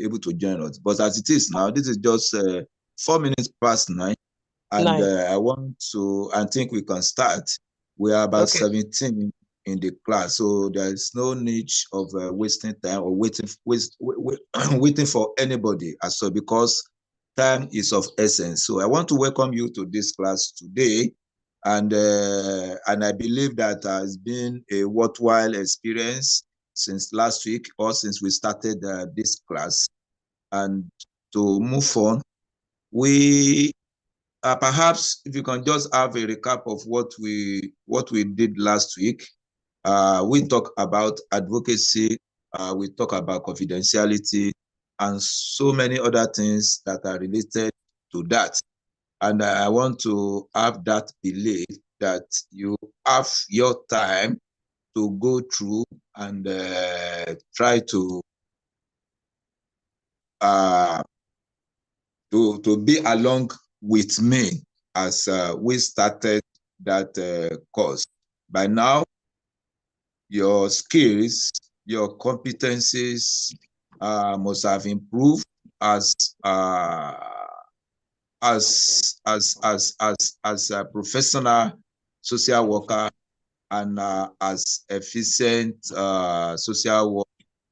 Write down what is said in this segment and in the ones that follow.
able to join us. But as it is now, this is just 4 minutes past 9. And I think we can start. We are about 17 in the class, so there is no need of wasting time or waiting for anybody as well, because time is of essence. So I want to welcome you to this class today, and I believe that it's been a worthwhile experience since last week or since we started this class. And to move on, we perhaps if you can just have a recap of what we did last week. We talk about advocacy, we talk about confidentiality, and so many other things that are related to that. And I want to have that belief that you have your time to go through and try to be along with me as we started that course. By now, your skills, your competencies must have improved as a professional social worker and as efficient social work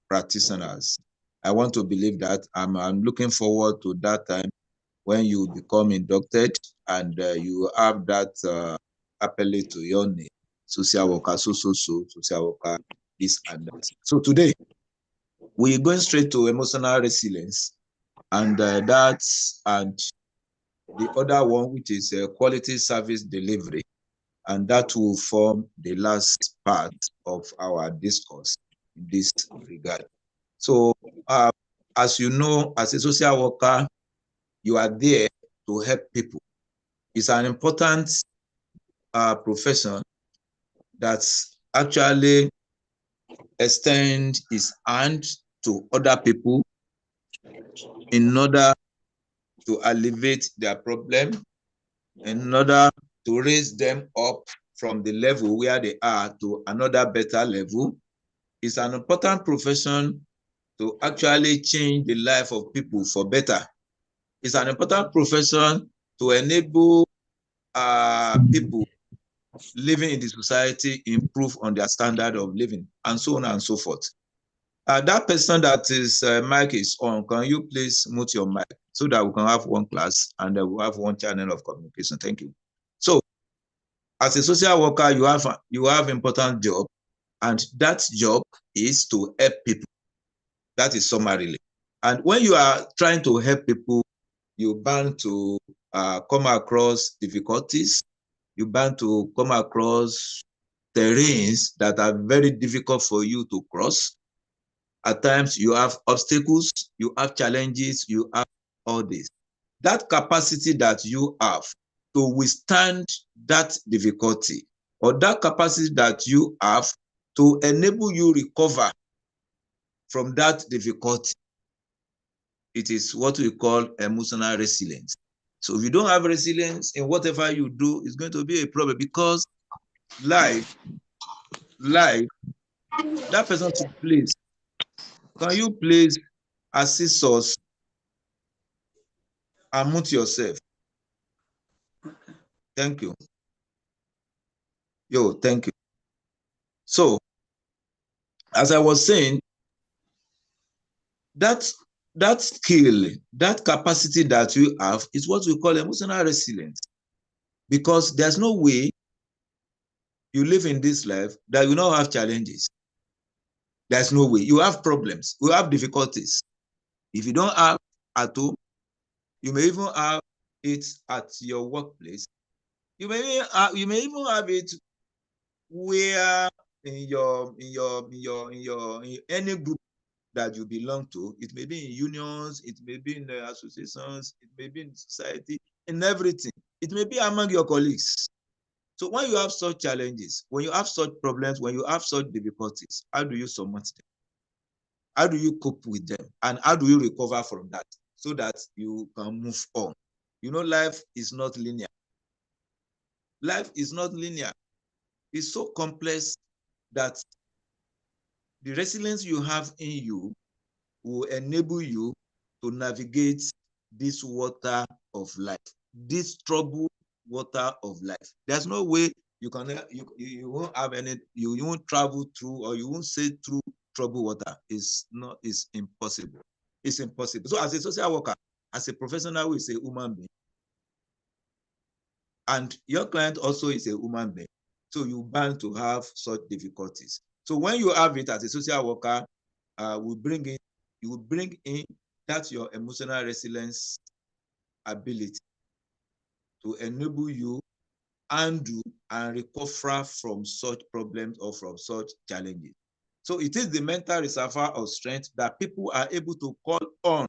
practitioners. I want to believe that. I'm looking forward to that time when you become inducted and you have that appellate to your name, social worker, social worker, this and that. So today, we're going straight to emotional resilience, and and the other one, which is quality service delivery, and that will form the last part of our discourse in this regard. So, as you know, as a social worker, you are there to help people. It's an important profession that actually extend his hand to other people in order to alleviate their problem, in order to raise them up from the level where they are to another better level. It's an important profession to actually change the life of people for better. It's an important profession to enable people living in the society improve on their standard of living, and so on and so forth. That person that is mic is on, can you please mute your mic so that we can have one class and we'll have one channel of communication? Thank you. So, as a social worker, you have important job, and that job is to help people. That is summarily. And when you are trying to help people, you bound to come across difficulties. You bound to come across terrains that are very difficult for you to cross. At times, you have obstacles, you have challenges, you have all this. That capacity that you have to withstand that difficulty, or that capacity that you have to enable you recover from that difficulty, it is what we call emotional resilience. So if you don't have resilience in whatever you do, it's going to be a problem, because life, that person should please. Can you please assist us and mute yourself? Thank you. Thank you. So, as I was saying, that skill, that capacity that you have is what we call emotional resilience. Because there's no way you live in this life that you don't have challenges. There's no way. You have problems. You have difficulties. If you don't have at home, you may even have it at your workplace. You may even have it where in any group that you belong to. It may be in unions, it may be in the associations, it may be in society, in everything. It may be among your colleagues. So when you have such challenges, when you have such problems, when you have such difficulties, how do you surmount them? How do you cope with them? And how do you recover from that so that you can move on? You know, life is not linear. Life is not linear. It's so complex that the resilience you have in you will enable you to navigate this water of life, this troubled water of life. There's no way you can you won't have any, you won't travel through, or you won't sail through troubled water. It's impossible. It's impossible. So as a social worker, as a professional who is a human being, and your client also is a human being, so you bound to have such difficulties. So when you have it as a social worker, you will bring in that your emotional resilience ability to enable you handle and recover from such problems or from such challenges. So it is the mental reservoir of strength that people are able to call on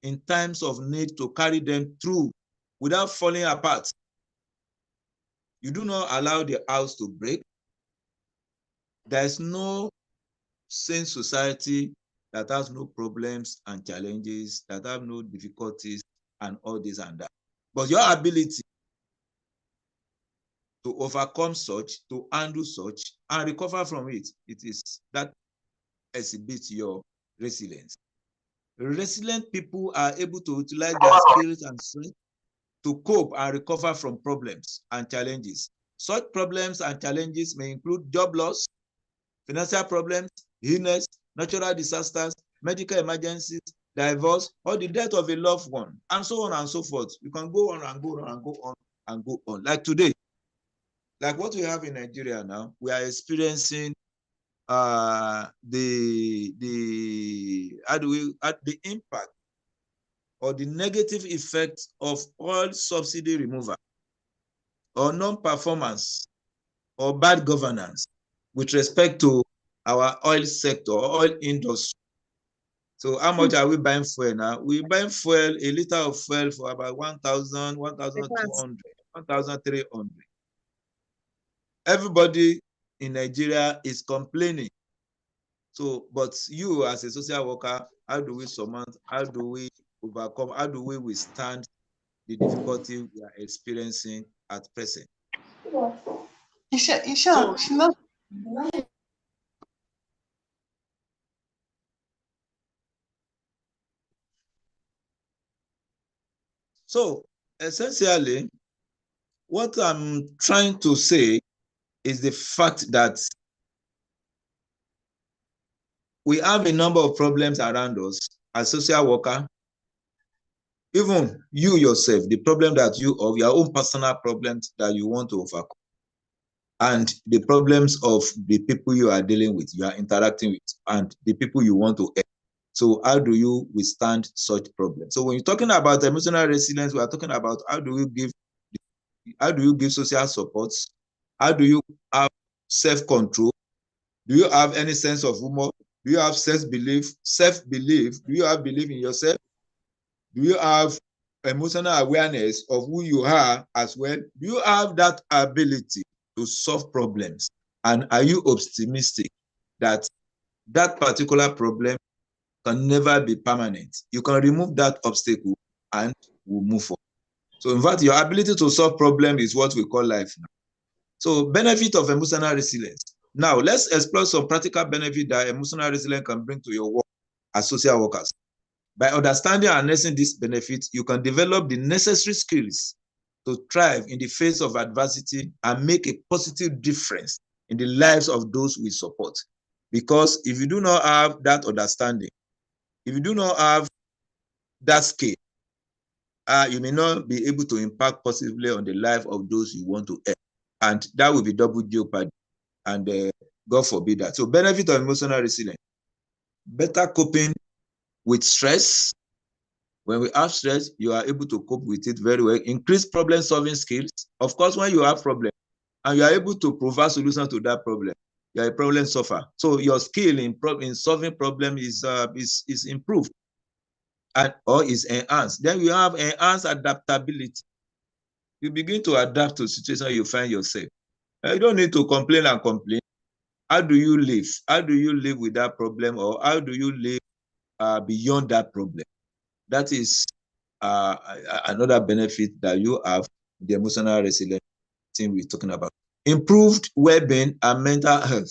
in times of need to carry them through without falling apart. You do not allow the house to break. There is no sane society that has no problems and challenges, that have no difficulties and all this and that. But your ability to overcome such, to handle such, and recover from it, it is that exhibits your resilience. Resilient people are able to utilize their skills and strength to cope and recover from problems and challenges. Such problems and challenges may include job loss, financial problems, illness, natural disasters, medical emergencies, divorce, or the death of a loved one, and so on and so forth. You can go on and go on and go on and go on. Like today, like what we have in Nigeria now, we are experiencing the impact or the negative effect of oil subsidy removal or non-performance or bad governance with respect to our oil sector or oil industry. So how much are we buying fuel now? We're buying fuel, a liter of fuel for about 1,000, 1,200, 1,300. Everybody in Nigeria is complaining. So, but you as a social worker, how do we surmount, how do we overcome, how do we withstand the difficulty we are experiencing at present? So essentially, what I'm trying to say is the fact that we have a number of problems around us as social worker. Even you yourself, the problem that you have, your own personal problems that you want to overcome, and the problems of the people you are dealing with, you are interacting with, and the people you want to help. So how do you withstand such problems? So when you're talking about emotional resilience, we are talking about how do you give social support? How do you have self-control? Do you have any sense of humor? Do you have self-belief? Do you have belief in yourself? Do you have emotional awareness of who you are as well? Do you have that ability to solve problems? And are you optimistic that that particular problem can never be permanent? You can remove that obstacle and we'll move forward. So in fact, your ability to solve problems is what we call life now. So benefit of emotional resilience. Now let's explore some practical benefit that emotional resilience can bring to your work as social workers. By understanding and harnessing these benefits, you can develop the necessary skills to thrive in the face of adversity and make a positive difference in the lives of those we support. Because if you do not have that understanding, if you do not have that skill, you may not be able to impact positively on the life of those you want to help. And that will be double jeopardy. And God forbid that. So benefit of emotional resilience. Better coping with stress. When we have stress, you are able to cope with it very well. Increase problem-solving skills. Of course, when you have problem and you are able to provide solutions to that problem, you are a problem solver. So your skill in solving problem is improved or is enhanced. Then you have enhanced adaptability. You begin to adapt to situations you find yourself. You don't need to complain and complain. How do you live? How do you live with that problem, or how do you live beyond that problem? That is another benefit that you have, the emotional resilience thing we're talking about. Improved well-being and mental health.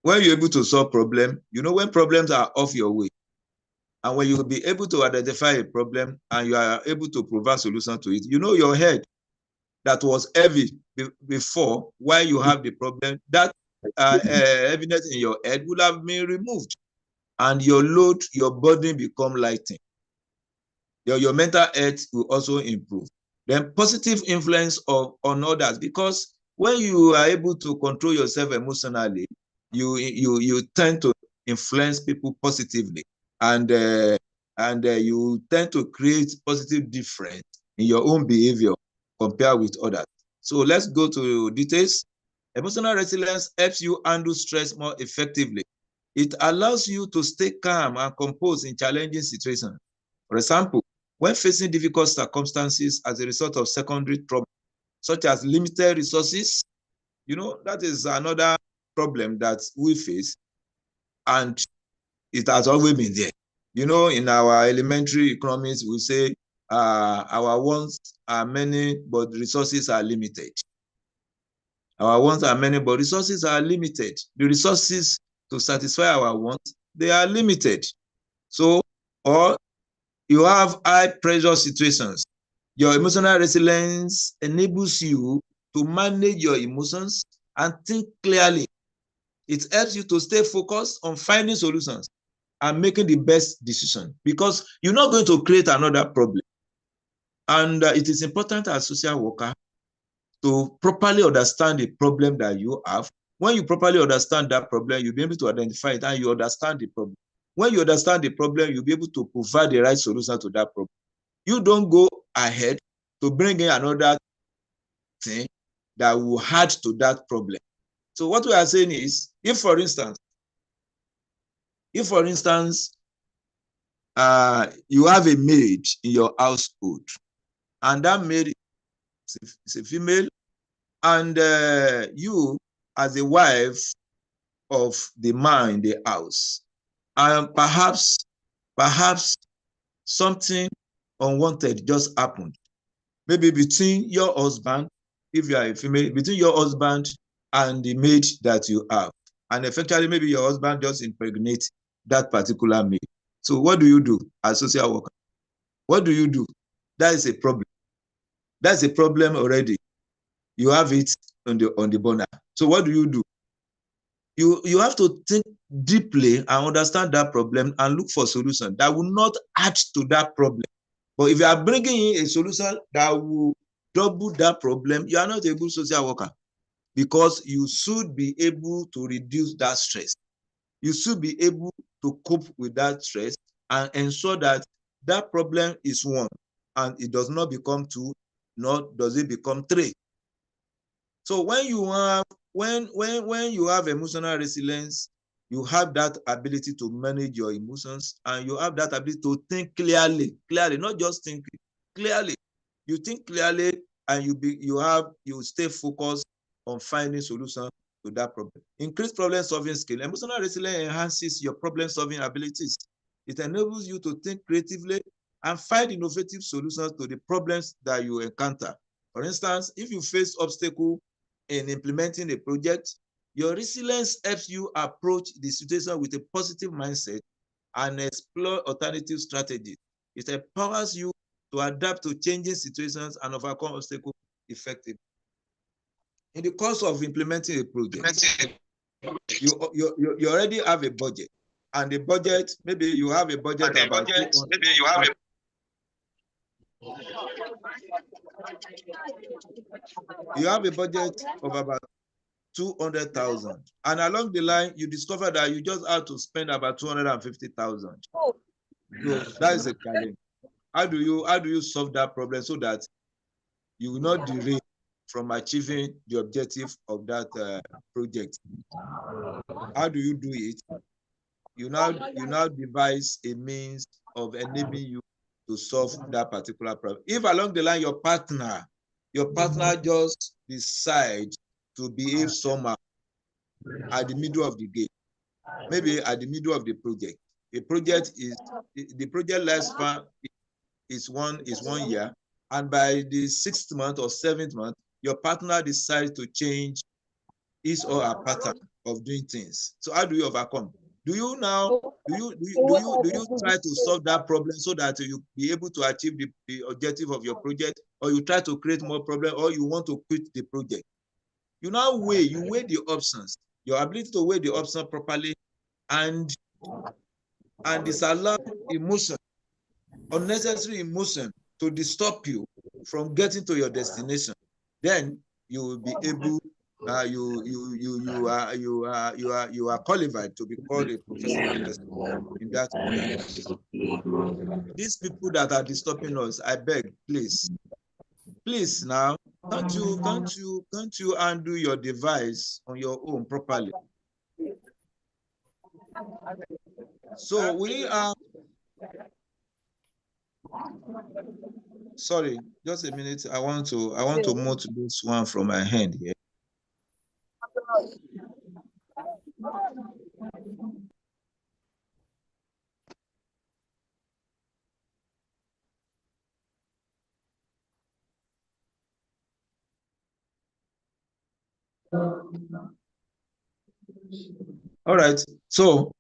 When you're able to solve problems, you know when problems are off your way, And when you will be able to identify a problem and you are able to provide solution to it, you know your head that was heavy before, while you have the problem, that heaviness in your head will have been removed, and your load, your burden become lighting. Your mental health will also improve. Then positive influence on others, because when you are able to control yourself emotionally, you tend to influence people positively, and you tend to create positive difference in your own behavior compared with others. So let's go to details. Emotional resilience helps you handle stress more effectively. It allows you to stay calm and composed in challenging situations. For example, when facing difficult circumstances as a result of secondary trouble, such as limited resources, that is another problem that we face, and it has always been there. In our elementary economics, we say our wants are many, but resources are limited. Our wants are many, but resources are limited. The resources to satisfy our wants, they are limited. So, or you have high pressure situations. Your emotional resilience enables you to manage your emotions and think clearly. It helps you to stay focused on finding solutions and making the best decision, because you're not going to create another problem. And it is important as a social worker to properly understand the problem that you have. When you properly understand that problem, you'll be able to identify it and you understand the problem. When you understand the problem, you'll be able to provide the right solution to that problem. You don't go ahead to bring in another thing that will add to that problem. So what we are saying is, if for instance, you have a maid in your household, and that maid is a female, and you as a wife of the man in the house, and perhaps something unwanted just happened, maybe between your husband, if you are a female, between your husband and the maid that you have, and effectively maybe your husband just impregnate that particular maid. So what do you do as social worker? What do you do? That is a problem. That's a problem already. You have it on the burner. So what do? You have to think deeply and understand that problem and look for solution that will not add to that problem. But if you are bringing in a solution that will double that problem, you are not a good social worker, because you should be able to reduce that stress. You should be able to cope with that stress and ensure that that problem is one and it does not become two, nor does it become three. So when you have emotional resilience, you have that ability to manage your emotions, and you have that ability to think clearly, not just think clearly. You think clearly, and you stay focused on finding solutions to that problem. Increase problem solving skill. Emotional resilience enhances your problem solving abilities. It enables you to think creatively and find innovative solutions to the problems that you encounter. For instance, if you face obstacles in implementing a project, your resilience helps you approach the situation with a positive mindset and explore alternative strategies. It empowers you to adapt to changing situations and overcome obstacles effectively. In the course of implementing a project, you already have a budget, and the budget, maybe you have a budget about you have a budget of about 200,000, and along the line you discover that you just have to spend about 250,000. So that is a challenge. How do you solve that problem so that you will not derail from achieving the objective of that project? How do you do it? You now devise a means of enabling you to solve that particular problem. If along the line your partner just decide to behave somehow at the middle of the game, maybe at the middle of the project, the project lifespan is 1 year, and by the 6th month or 7th month, your partner decides to change his or her pattern of doing things. So how do you overcome? Do you now do you try to solve that problem so that you be able to achieve the objective of your project, or you try to create more problem, or you want to quit the project? You now weigh the options, your ability to weigh the option properly, and disallow emotion, unnecessary emotion, to disturb you from getting to your destination. Then you will be able, you are qualified to be called a professional person in that regard. These people that are disturbing us, I beg, please now, can't you undo your device on your own properly? So we are, sorry, just a minute. I want to mute this one from my hand here. All right. So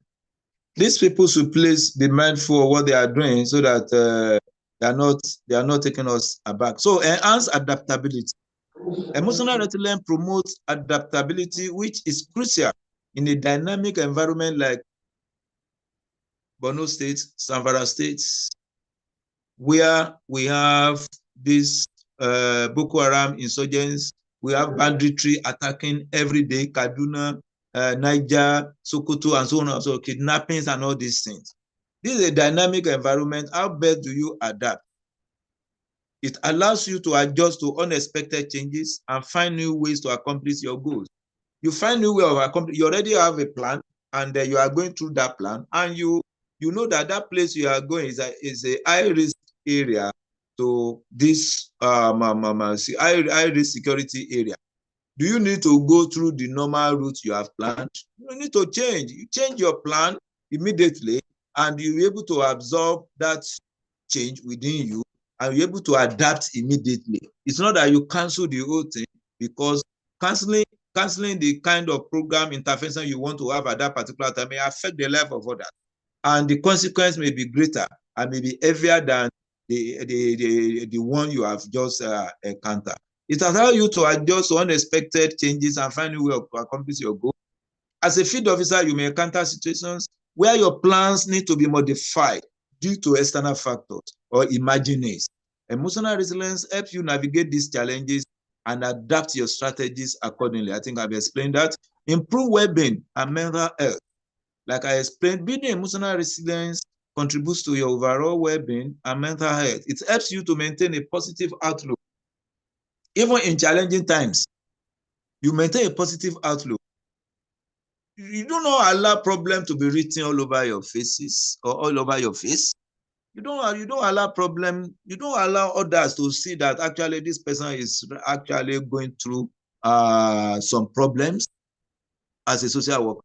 these people should please be mindful of what they are doing, so that they are not taking us aback. So enhance adaptability. Emotional resilience promotes adaptability, which is crucial in a dynamic environment like Borno State, Zamfara State, where we have this Boko Haram insurgents, we have banditry attacking every day, Kaduna, Niger, Sokoto, and so on and so on, kidnappings and all these things. This is a dynamic environment. How best do you adapt? It allows you to adjust to unexpected changes and find new ways to accomplish your goals. You find new way of accomplishing. You already have a plan, and you are going through that plan, and you know that that place you are going is a high risk area to this high risk security area. Do you need to go through the normal route you have planned? You need to change. You change your plan immediately, and you'll be able to absorb that change within you, and you're able to adapt immediately. It's not that you cancel the whole thing, because canceling the kind of program intervention you want to have at that particular time may affect the life of others, and the consequence may be greater and may be heavier than the one you have just encountered. It allows you to adjust to unexpected changes and find a way to accomplish your goal. As a field officer, you may encounter situations where your plans need to be modified due to external factors or imaginings. Emotional resilience helps you navigate these challenges and adapt your strategies accordingly. I think I've explained that. Improve well-being and mental health. Like I explained, building emotional resilience contributes to your overall well-being and mental health. It helps you to maintain a positive outlook. Even in challenging times, you maintain a positive outlook. You do not allow problem to be written all over your faces or all over your face. You don't allow problem. You don't allow others to see that actually this person is actually going through some problems as a social worker.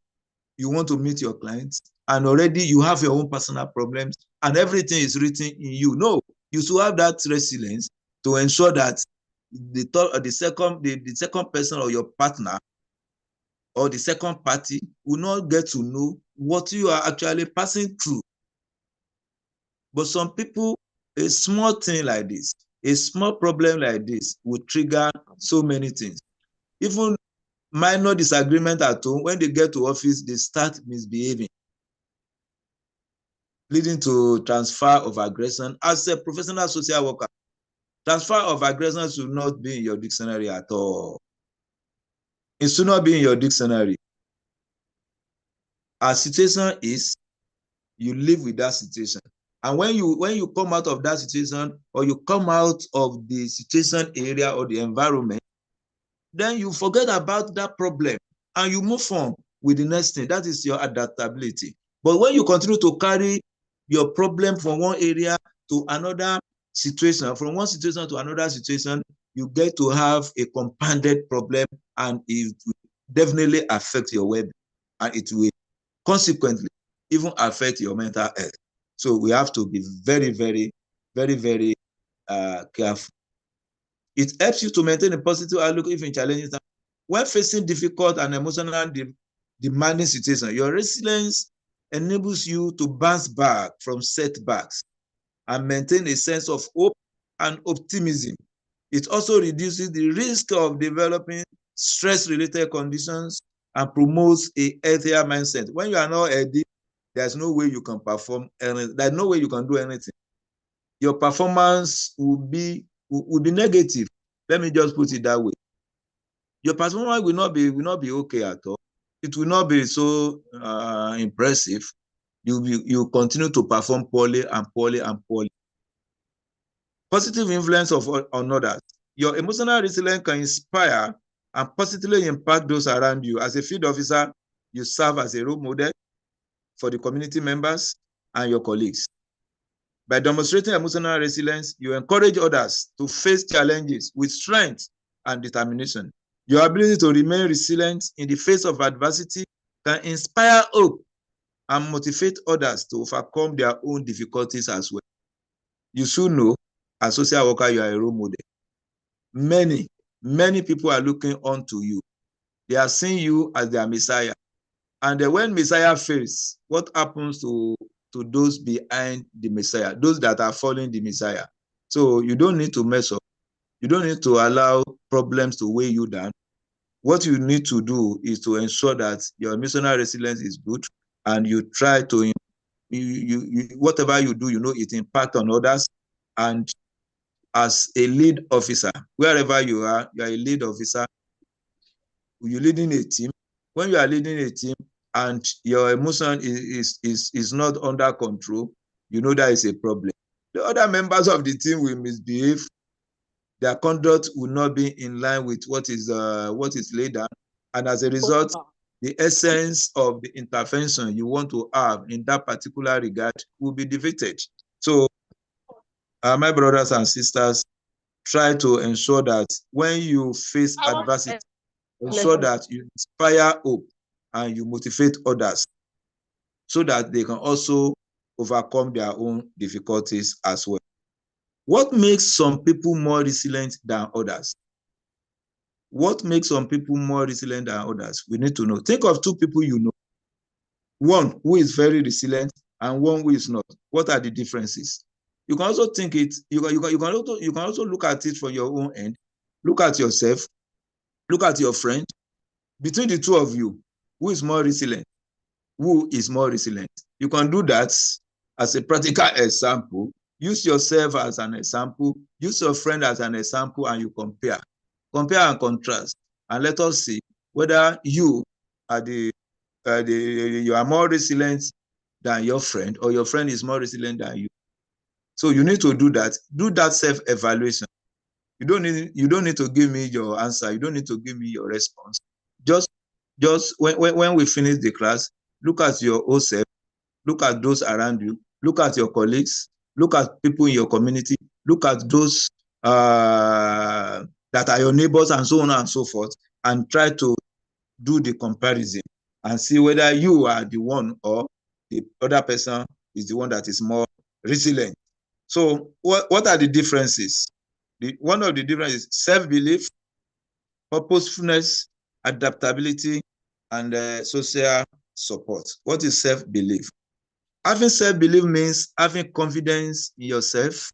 You want to meet your clients, and already you have your own personal problems, and everything is written in you. No, you should have that resilience to ensure that the second person or your partner or the second party will not get to know what you are actually passing through. But some people, a small thing like this, a small problem like this will trigger so many things. Even minor disagreement at home, when they get to office, they start misbehaving, leading to transfer of aggression. As a professional social worker, transfer of aggression should not be in your dictionary at all. It should not be in your dictionary. Our situation is, you live with that situation. And when you come out of that situation, or you come out of the situation area or the environment, then you forget about that problem and you move on with the next thing. That is your adaptability. But when you continue to carry your problem from one area to another situation, from one situation to another situation, you get to have a compounded problem, and it will definitely affect your well-being, and it will consequently even affect your mental health. So we have to be very, very, very, very careful. It helps you to maintain a positive outlook even in challenging times. When facing difficult and emotionally demanding situations, your resilience enables you to bounce back from setbacks and maintain a sense of hope and optimism. It also reduces the risk of developing stress-related conditions and promotes a healthier mindset. When you are not healthy, there's no way you can perform anything. There's no way you can do anything. Your performance will be negative. Let me just put it that way. Your performance will not be okay at all. It will not be so impressive. You continue to perform poorly and poorly and poorly. Positive influence on others. Your emotional resilience can inspire and positively impact those around you. As a field officer, you serve as a role model for the community members and your colleagues. By demonstrating emotional resilience, you encourage others to face challenges with strength and determination. Your ability to remain resilient in the face of adversity can inspire hope and motivate others to overcome their own difficulties as well. You should know, as a social worker, you are a role model. Many people are looking on to you. They are seeing you as their Messiah. And when Messiah fails, what happens to those behind the Messiah, those that are following the Messiah? So you don't need to mess up. You don't need to allow problems to weigh you down. What you need to do is to ensure that your emotional resilience is good, and you try to, whatever you do, it impacts on others. And as a lead officer, wherever you are a lead officer, you're leading a team. When you are leading a team and your emotion is not under control, that is a problem. The other members of the team will misbehave. Their conduct will not be in line with what is laid down. And as a result, the essence of the intervention you want to have in that particular regard will be defeated. So, my brothers and sisters, try to ensure that when you face adversity, ensure that you inspire hope and you motivate others so that they can also overcome their own difficulties as well. What makes some people more resilient than others? What makes some people more resilient than others? We need to know. Think of two people you know. One who is very resilient and one who is not. What are the differences? You can also think it. You can also look at it from your own end. Look at yourself. Look at your friend. Between the two of you, who is more resilient? Who is more resilient? You can do that as a practical example. Use yourself as an example. Use your friend as an example, and you compare. Compare and contrast, and let us see whether you are you are more resilient than your friend, or your friend is more resilient than you. So you need to do that. Do that self-evaluation. You don't need to give me your answer. You don't need to give me your response. Just when we finish the class, look at your own self, look at those around you, look at your colleagues, look at people in your community, look at those that are your neighbors, and so on and so forth, and try to do the comparison and see whether you are the one or the other person is the one that is more resilient. So what are the differences? One of the differences is self-belief, purposefulness, adaptability, and social support. What is self-belief? Having self-belief means having confidence in yourself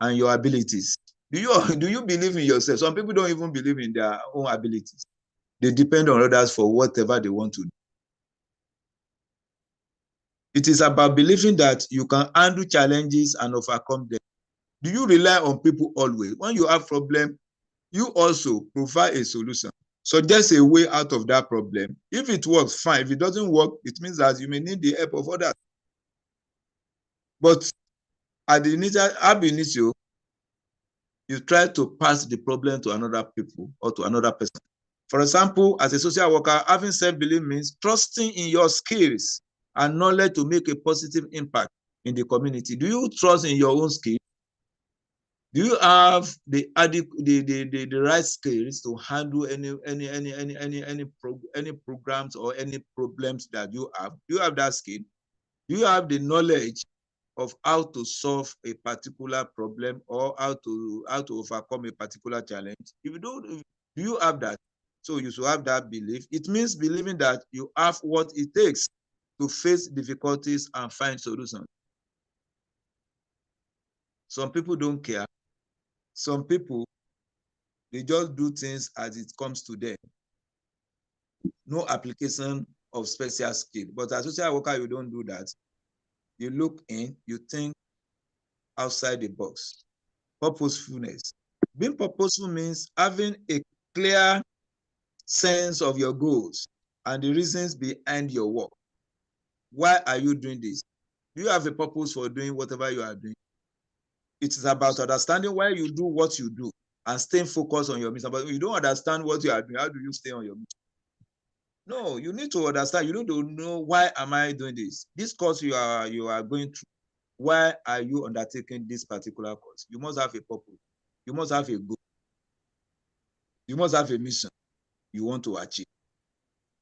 and your abilities. Do you believe in yourself? Some people don't even believe in their own abilities. They depend on others for whatever they want to do. It is about believing that you can handle challenges and overcome them. Do you rely on people always? When you have a problem, you also provide a solution. Suggest a way out of that problem. If it works, fine. If it doesn't work, it means that you may need the help of others. But at the initial, you try to pass the problem to another people or to another person. For example, as a social worker, having self-belief means trusting in your skills and knowledge to make a positive impact in the community. Do you trust in your own skills? Do you have the right skills to handle any programs or any problems that you have? Do you have that skill? Do you have the knowledge of how to solve a particular problem or how to overcome a particular challenge? If you don't, do you have that? So you should have that belief. It means believing that you have what it takes to face difficulties and find solutions. Some people don't care. Some people, they just do things as it comes to them. No application of special skill. But as a social worker, you don't do that. You look in, you think outside the box. Purposefulness. Being purposeful means having a clear sense of your goals and the reasons behind your work. Why are you doing this? Do you have a purpose for doing whatever you are doing? It is about understanding why you do what you do and staying focused on your mission. But if you don't understand what you are doing, how do you stay on your mission? No, you need to understand. You need to know, why am I doing this? This course you are going through, why are you undertaking this particular course? You must have a purpose. You must have a goal. You must have a mission you want to achieve.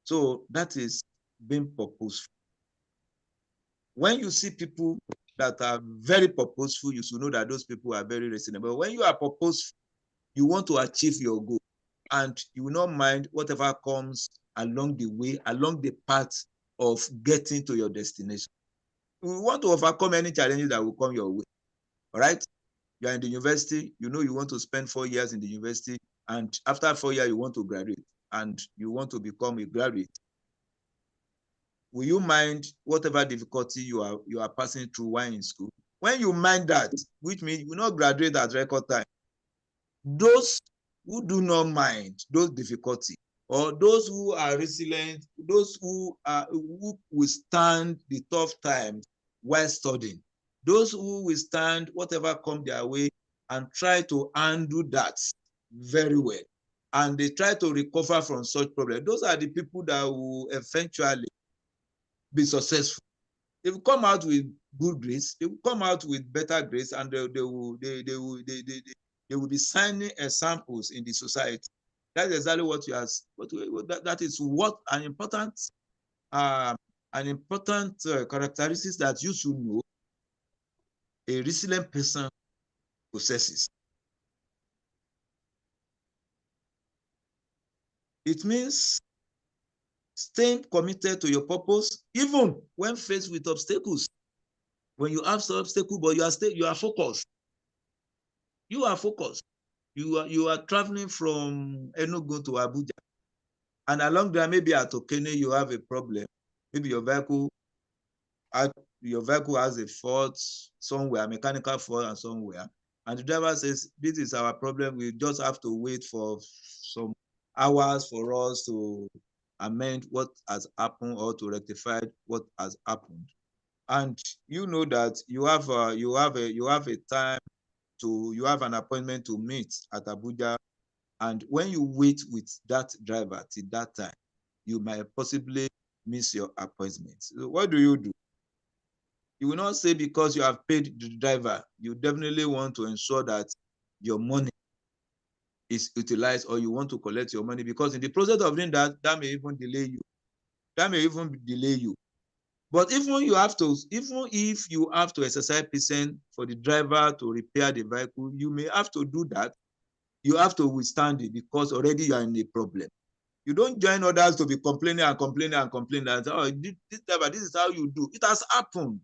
So that is being purposeful. When you see people that are very purposeful, you should know that those people are very reasonable. When you are purposeful, you want to achieve your goal, and you will not mind whatever comes along the way, along the path of getting to your destination. You want to overcome any challenges that will come your way. All right? You are in the university, you know you want to spend 4 years in the university, and after 4 years, you want to graduate, and you want to become a graduate. Will you mind whatever difficulty you are passing through while in school? When you mind that, which means you will not graduate at record time. Those who do not mind those difficulties, or those who are resilient, those who withstand the tough times while studying, those who withstand whatever comes their way and try to undo that very well, and they try to recover from such problems, those are the people that will eventually be successful. They will come out with good grades, they will come out with better grades, and they will be signing examples in the society. That's exactly what you ask. That is what an important characteristics that you should know a resilient person possesses. It means staying committed to your purpose, even when faced with obstacles. When you have some obstacles, but you are focused. You are focused. You are traveling from Enugu to Abuja, and along there, maybe at Okene, you have a problem. Maybe your vehicle has a fault somewhere, a mechanical fault and somewhere, and the driver says, "This is our problem. We just have to wait for some hours for us to amend what has happened or to rectify what has happened." And you know that you have a time you have an appointment to meet at Abuja, and when you wait with that driver till that time, you might possibly miss your appointment. So what do? You will not say because you have paid the driver, you definitely want to ensure that your money is utilized, or you want to collect your money, because in the process of doing that, that may even delay you. But even if you have to exercise patience for the driver to repair the vehicle, you may have to do that. You have to withstand it, because already you are in a problem. You don't join others to be complaining and say, "Oh, this driver, this is how you do." It has happened.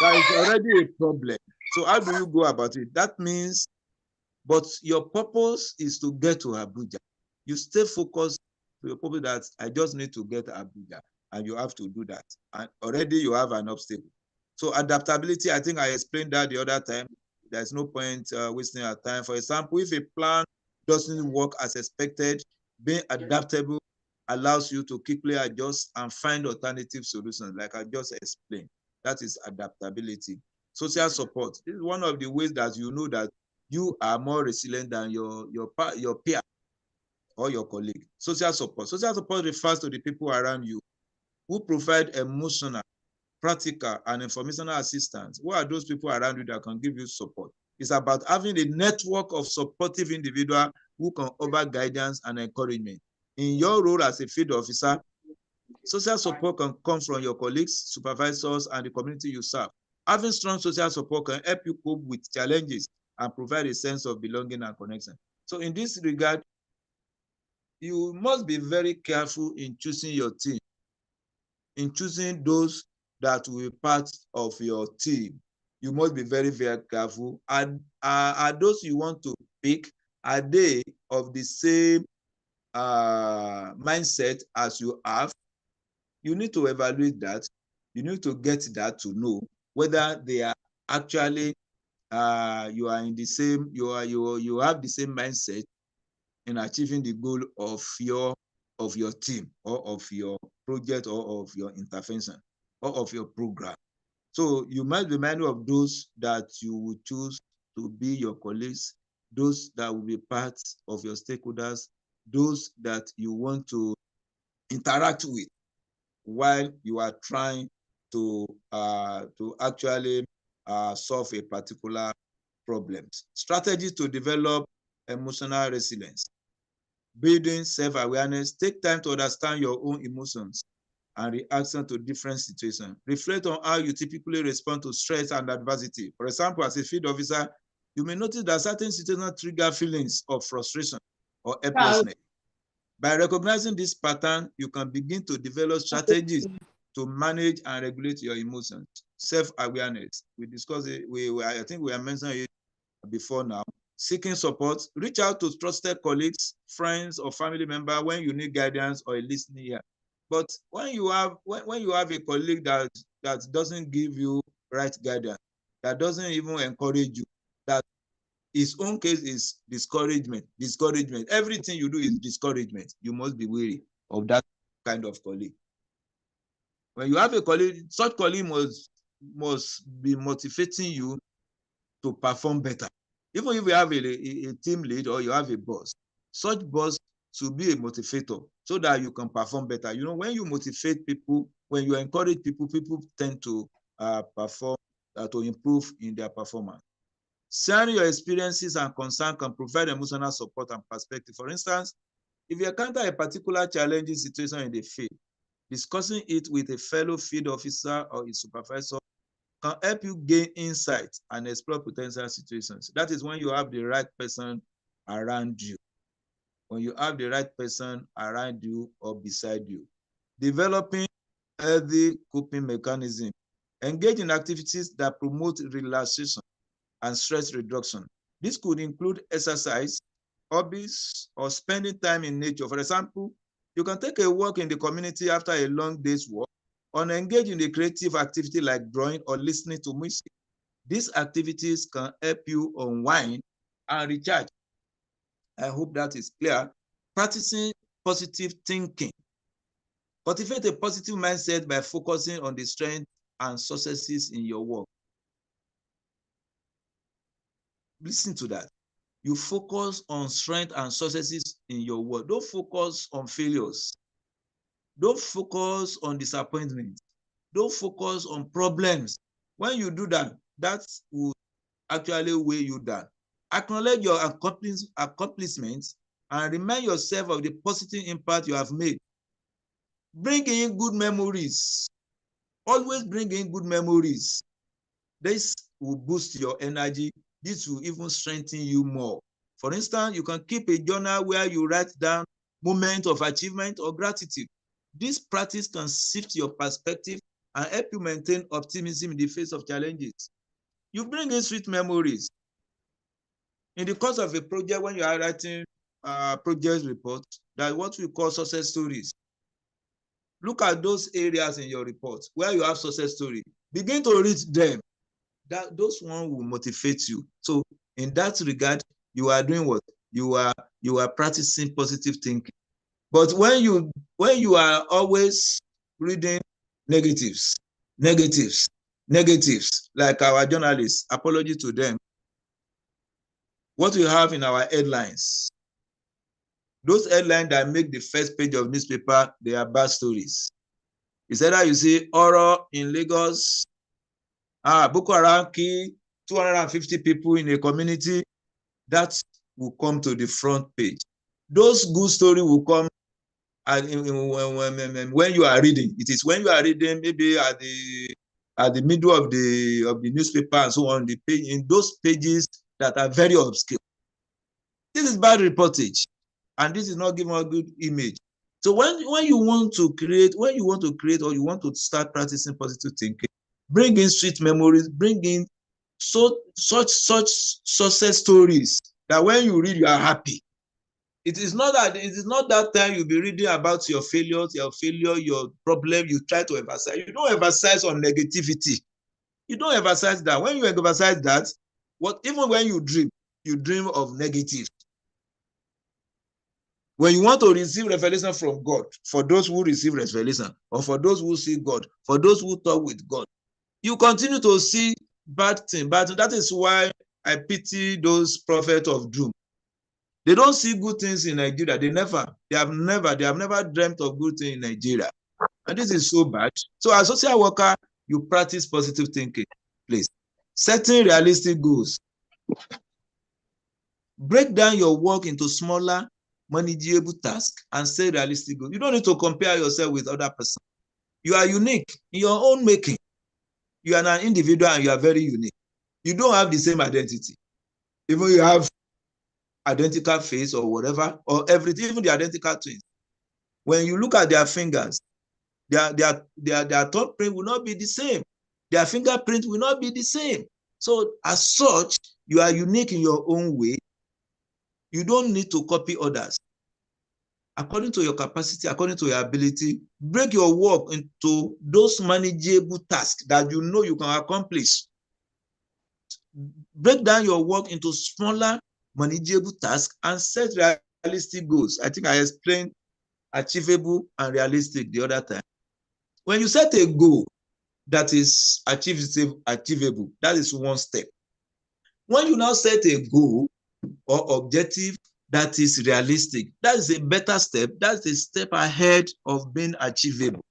There is already a problem. So how do you go about it? That means, but your purpose is to get to Abuja. You stay focused to your purpose, that I just need to get to Abuja, and you have to do that. And already you have an obstacle. So adaptability, I think I explained that the other time. There's no point wasting our time. For example, if a plan doesn't work as expected, being adaptable allows you to quickly adjust and find alternative solutions, like I just explained. That is adaptability. Social support. This is one of the ways that you know that you are more resilient than your peer or your colleague. Social support. Social support refers to the people around you who provide emotional, practical, and informational assistance. Who are those people around you that can give you support? It's about having a network of supportive individuals who can offer guidance and encouragement. In your role as a field officer, social support can come from your colleagues, supervisors, and the community you serve. Having strong social support can help you cope with challenges and provide a sense of belonging and connection. So in this regard, you must be very careful in choosing your team. in choosing those that will be part of your team, you must be very, very careful. Are those you want to pick, are they of the same mindset as you have? You need to evaluate that. You need to get that to know whether they are actually you are in the same, you have the same mindset in achieving the goal of your team or of your project or of your intervention or of your program. So you must be mindful of those that you will choose to be your colleagues, those that will be part of your stakeholders, those that you want to interact with while you are trying to actually solve a particular problem. Strategies to develop emotional resilience. Building self-awareness. Take time to understand your own emotions and reaction to different situations. Reflect on how you typically respond to stress and adversity. For example, as a field officer, you may notice that certain situations trigger feelings of frustration or helplessness. By recognizing this pattern, you can begin to develop strategies to manage and regulate your emotions. Self-awareness. We discussed it. I think we are mentioning it before now. Seeking support. Reach out to trusted colleagues, friends, or family members when you need guidance or a listening ear. But when you have a colleague that doesn't give you right guidance, that doesn't even encourage you, that his own case is discouragement. Everything you do is discouragement. You must be wary of that kind of colleague. When you have a colleague, such colleague must be motivating you to perform better. Even if you have a team lead or you have a boss, such boss should be a motivator so that you can perform better. You know, when you motivate people, when you encourage people, people tend to perform, to improve in their performance. Sharing your experiences and concerns can provide emotional support and perspective. For instance, if you encounter a particular challenging situation in the field, discussing it with a fellow field officer or a supervisor can help you gain insight and explore potential situations. That is when you have the right person around you. When you have the right person around you or beside you. Developing healthy coping mechanism. Engage in activities that promote relaxation and stress reduction. This could include exercise, hobbies, or spending time in nature. For example, you can take a walk in the community after a long day's work, or engage in a creative activity like drawing or listening to music. These activities can help you unwind and recharge. I hope that is clear. Practicing positive thinking. Cultivate a positive mindset by focusing on the strengths and successes in your work. Listen to that. You focus on strength and successes in your work. Don't focus on failures. Don't focus on disappointment. Don't focus on problems. When you do that, that will actually weigh you down. Acknowledge your accomplishments and remind yourself of the positive impact you have made. Bring in good memories. Always bring in good memories. This will boost your energy. This will even strengthen you more. For instance, you can keep a journal where you write down moments of achievement or gratitude. This practice can shift your perspective and help you maintain optimism in the face of challenges. You bring in sweet memories. In the course of a project, when you are writing project reports, that's what we call success stories. Look at those areas in your report where you have success story. Begin to read them. Those ones will motivate you. So in that regard, you are doing what? You are practicing positive thinking. But when you are always reading negatives, like our journalists, apology to them. What we have in our headlines, those headlines that make the first page of newspaper, they are bad stories. It's either you see horror in Lagos, Boko Haram kill 250 people in a community, that will come to the front page. Those good stories will come when you are reading. It is when you are reading, maybe at the middle of the newspaper and so on, the page, in those pages that are very obscure. This is bad reportage, and this is not giving a good image. So when you want to create, or you want to start practicing positive thinking, bring in sweet memories, bring in such success stories that when you read, you are happy. It is not that time you'll be reading about your failures, your problem. You try to emphasize. You don't emphasize on negativity. You don't emphasize that. When you emphasize that, even when you dream of negative. When you want to receive revelation from God, for those who receive revelation, or for those who see God, for those who talk with God, you continue to see bad thing. That is why I pity those prophets of doom. They don't see good things in Nigeria. They have never dreamt of good things in Nigeria. And this is so bad. So as a social worker, you practice positive thinking, please. Setting realistic goals. Break down your work into smaller, manageable tasks and set realistic goals. You don't need to compare yourself with other person. You are unique in your own making. You are an individual and you are very unique. You don't have the same identity. Even you have identical face or whatever, or everything, even the identical twins. When you look at their fingers, their thumbprint will not be the same. Their fingerprint will not be the same. So as such, you are unique in your own way. You don't need to copy others. According to your capacity, according to your ability, break your work into those manageable tasks that you know you can accomplish. Break down your work into smaller, manageable tasks and set realistic goals. I think I explained achievable and realistic the other time. When you set a goal that is achievable, that is one step. When you now set a goal or objective that is realistic, that is a better step. That's a step ahead of being achievable.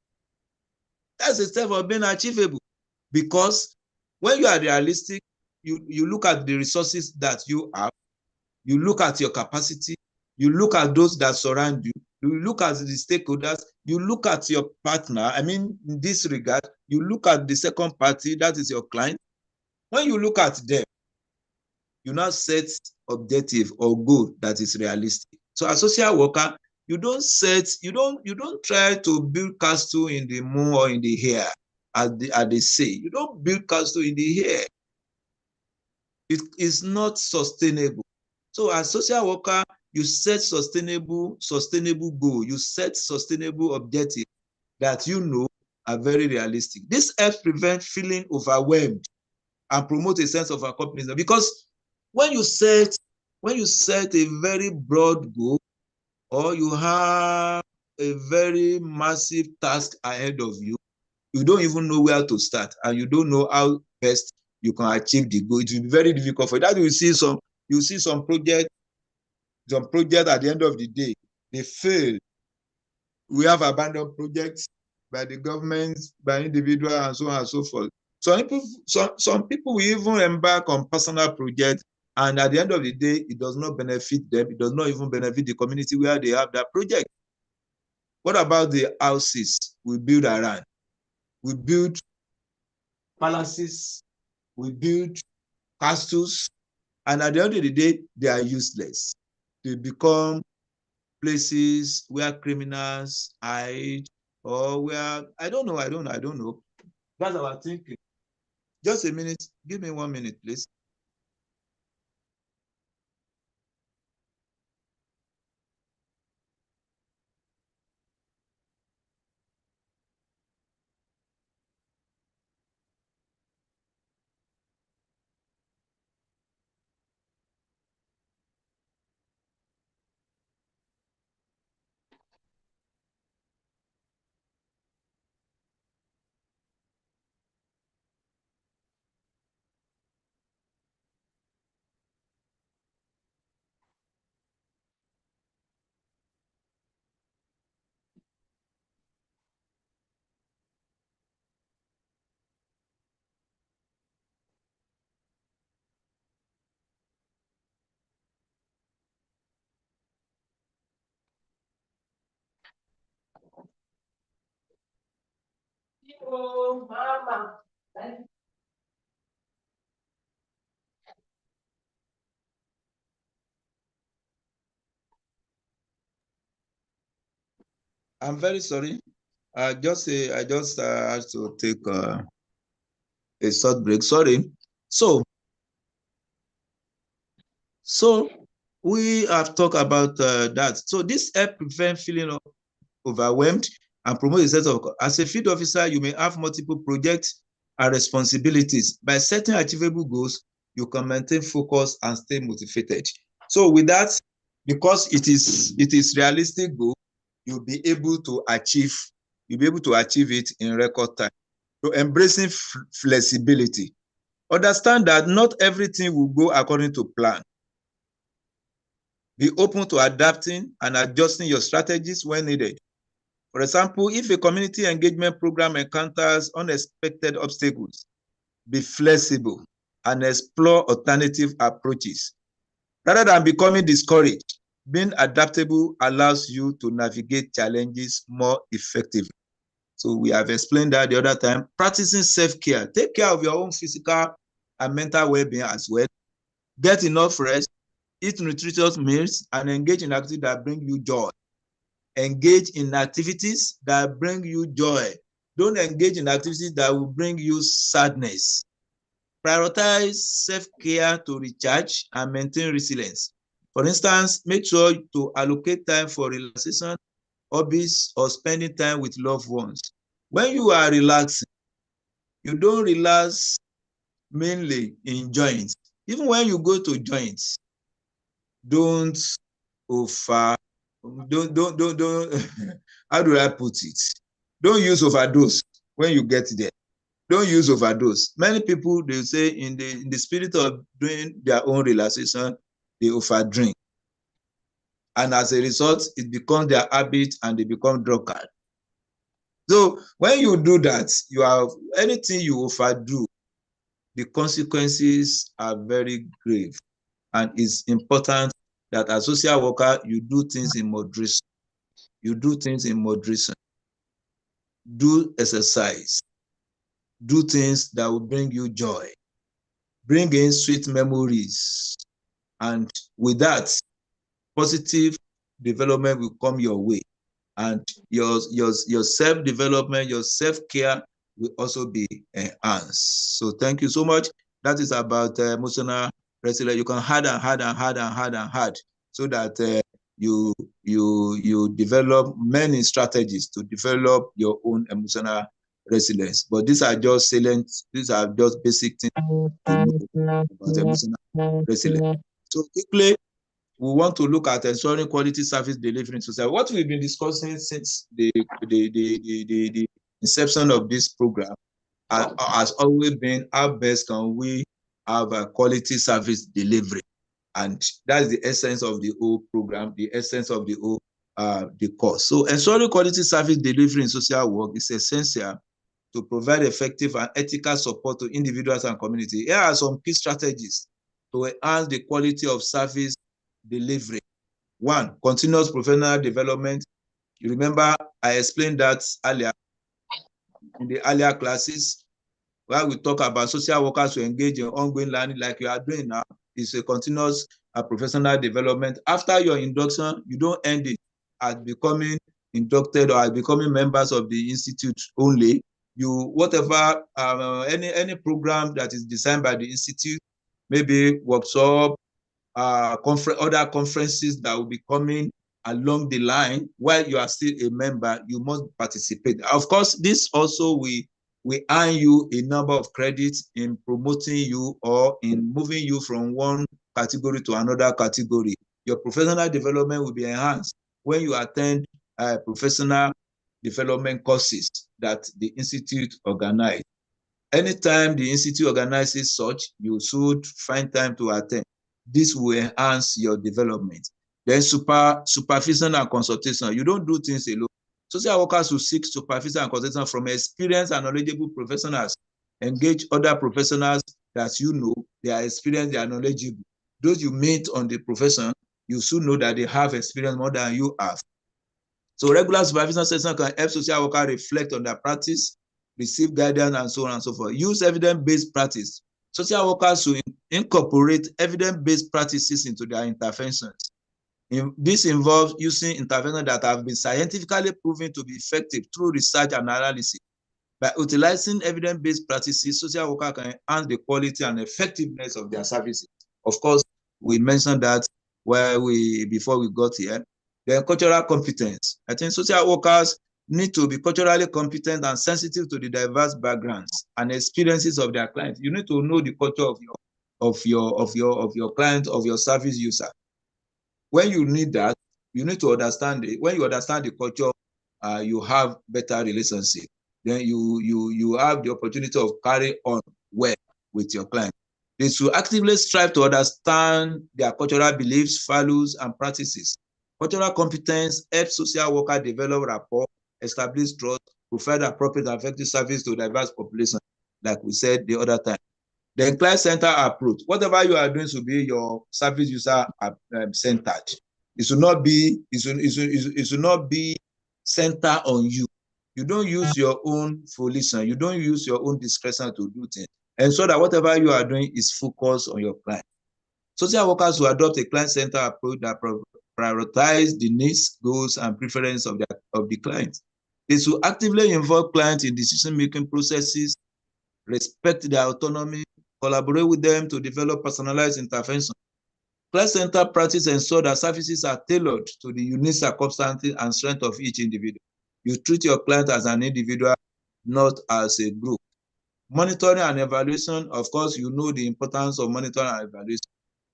That's a step of being achievable. Because when you are realistic, you look at the resources that you have, you look at your capacity, you look at those that surround you, you look at the stakeholders, you look at your partner. I mean, in this regard, you look at the second party, that is your client. When you look at them, you now set objective or goal that is realistic. So as social worker, you don't try to build castle in the moon or in the air, as they say. You don't build castle in the air. It is not sustainable. So as social worker, you set sustainable goal. You set sustainable objective that you know are very realistic. This helps prevent feeling overwhelmed and promote a sense of accomplishment. Because when you set a very broad goal, or you have a very massive task ahead of you, you don't even know where to start, and you don't know how best you can achieve the goal. It will be very difficult for you. That you see some project at the end of the day, they fail. We have abandoned projects by the government, by individuals, and so on and so forth. Some people will even embark on personal projects, and at the end of the day, it does not benefit them. It does not even benefit the community where they have that project. What about the houses we build around? We build palaces, we build castles, and at the end of the day, they are useless. They become places where criminals hide, or where I don't know. That's our thinking. Just a minute. Give me 1 minute, please. Oh, mama. I'm very sorry. I just had to take a short break. Sorry. So we have talked about that. So this help prevent feeling overwhelmed and promote a sense of. As a field officer, you may have multiple projects and responsibilities. By setting achievable goals, you can maintain focus and stay motivated. So with that, because it is realistic goal, you'll be able to achieve it in record time. So embracing flexibility. Understand that not everything will go according to plan. Be open to adapting and adjusting your strategies when needed. For example, if a community engagement program encounters unexpected obstacles, be flexible and explore alternative approaches. Rather than becoming discouraged, being adaptable allows you to navigate challenges more effectively. So we have explained that the other time. Practicing self-care. Take care of your own physical and mental well-being as well. Get enough rest, eat nutritious meals, and engage in activities that bring you joy. Engage in activities that bring you joy. Don't engage in activities that will bring you sadness. Prioritize self-care to recharge and maintain resilience. For instance, make sure to allocate time for relaxation, hobbies, or spending time with loved ones. When you are relaxing, you don't relax mainly in joints. Even when you go to joints, don't over, don't how do I put it? Don't use overdose when you get there. Don't use overdose. Many people, they say in the spirit of doing their own relaxation, they overdrink. And as a result, it becomes their habit and they become drunkard. So when you do that, you have anything you overdo, the consequences are very grave. And it's important that as a social worker, you do things in moderation. You do things in moderation. Do exercise. Do things that will bring you joy. Bring in sweet memories. And with that, positive development will come your way. And your self-development, your self-care will also be enhanced. So thank you so much. That is about emotional resilience. You can add so that you develop many strategies to develop your own emotional resilience. But these are just salient, these are just basic things to know about emotional resilience. So quickly, we want to look at ensuring quality service delivery in society. What we've been discussing since the inception of this program has always been how best can we have a quality service delivery. And that's the essence of the whole program, the essence of the whole the course. So ensuring quality service delivery in social work is essential to provide effective and ethical support to individuals and community. Here are some key strategies to enhance the quality of service delivery. One, continuous professional development. You remember I explained that earlier in the earlier classes, where we talk about social workers who engage in ongoing learning like you are doing now. It's a continuous professional development. After your induction, you don't end it at becoming inducted or at becoming members of the institute only. You, whatever, any program that is designed by the institute, maybe workshop, other conferences that will be coming along the line while you are still a member, you must participate. Of course, this also we earn you a number of credits in promoting you or in moving you from one category to another category. Your professional development will be enhanced when you attend professional development courses that the institute organize. Anytime the institute organizes such, you should find time to attend. This will enhance your development. Then supervision and consultation. You don't do things alone. Social workers will seek supervision and consultation from experienced and knowledgeable professionals. Engage other professionals that you know, they are experienced, they are knowledgeable. Those you meet on the profession, you should know that they have experience more than you have. So regular supervision sessions can help social workers reflect on their practice, receive guidance, and so on and so forth. Use evidence-based practice. Social workers should incorporate evidence-based practices into their interventions. This involves using interventions that have been scientifically proven to be effective through research and analysis. By utilizing evidence-based practices, social workers can enhance the quality and effectiveness of their services. Of course, we mentioned that before we got here. Then cultural competence. I think social workers need to be culturally competent and sensitive to the diverse backgrounds and experiences of their clients. You need to know the culture of your client, of your service user. When you need that, you need to understand it. When you understand the culture, you have better relationship. Then you have the opportunity of carrying on well with your client. They should actively strive to understand their cultural beliefs, values, and practices. Cultural competence helps social workers develop rapport, establish trust, provide appropriate and effective service to diverse population, like we said the other time. Then client-centered approach. Whatever you are doing should be your service user centered. It should not be centered on you. You don't use your own volition. You don't use your own discretion to do things. And so that whatever you are doing is focused on your client. Social workers will adopt a client-centered approach that prioritize the needs, goals, and preferences of the client. They should actively involve clients in decision-making processes, respect their autonomy, collaborate with them to develop personalized intervention. Client-centered practice ensure that services are tailored to the unique circumstances and strength of each individual. You treat your client as an individual, not as a group. Monitoring and evaluation, of course, you know the importance of monitoring and evaluation.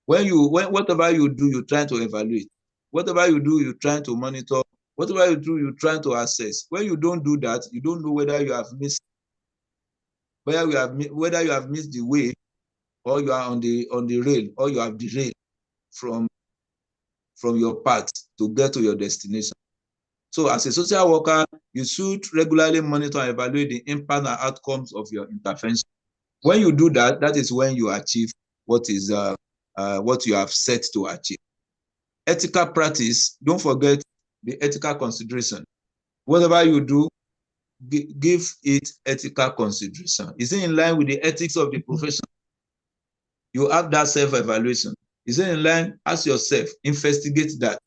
Whatever you do, you try to evaluate. Whatever you do, you try to monitor. Whatever you do, you try to assess. When you don't do that, you don't know whether you have missed the way, or you are on the rail, or you have derailed from your path to get to your destination. So as a social worker, you should regularly monitor and evaluate the impact and outcomes of your intervention. When you do that, that is when you achieve what you have set to achieve. Ethical practice, don't forget the ethical consideration. Whatever you do, give it ethical consideration. Is it in line with the ethics of the profession? You have that self-evaluation. Is it in line? Ask yourself, investigate that,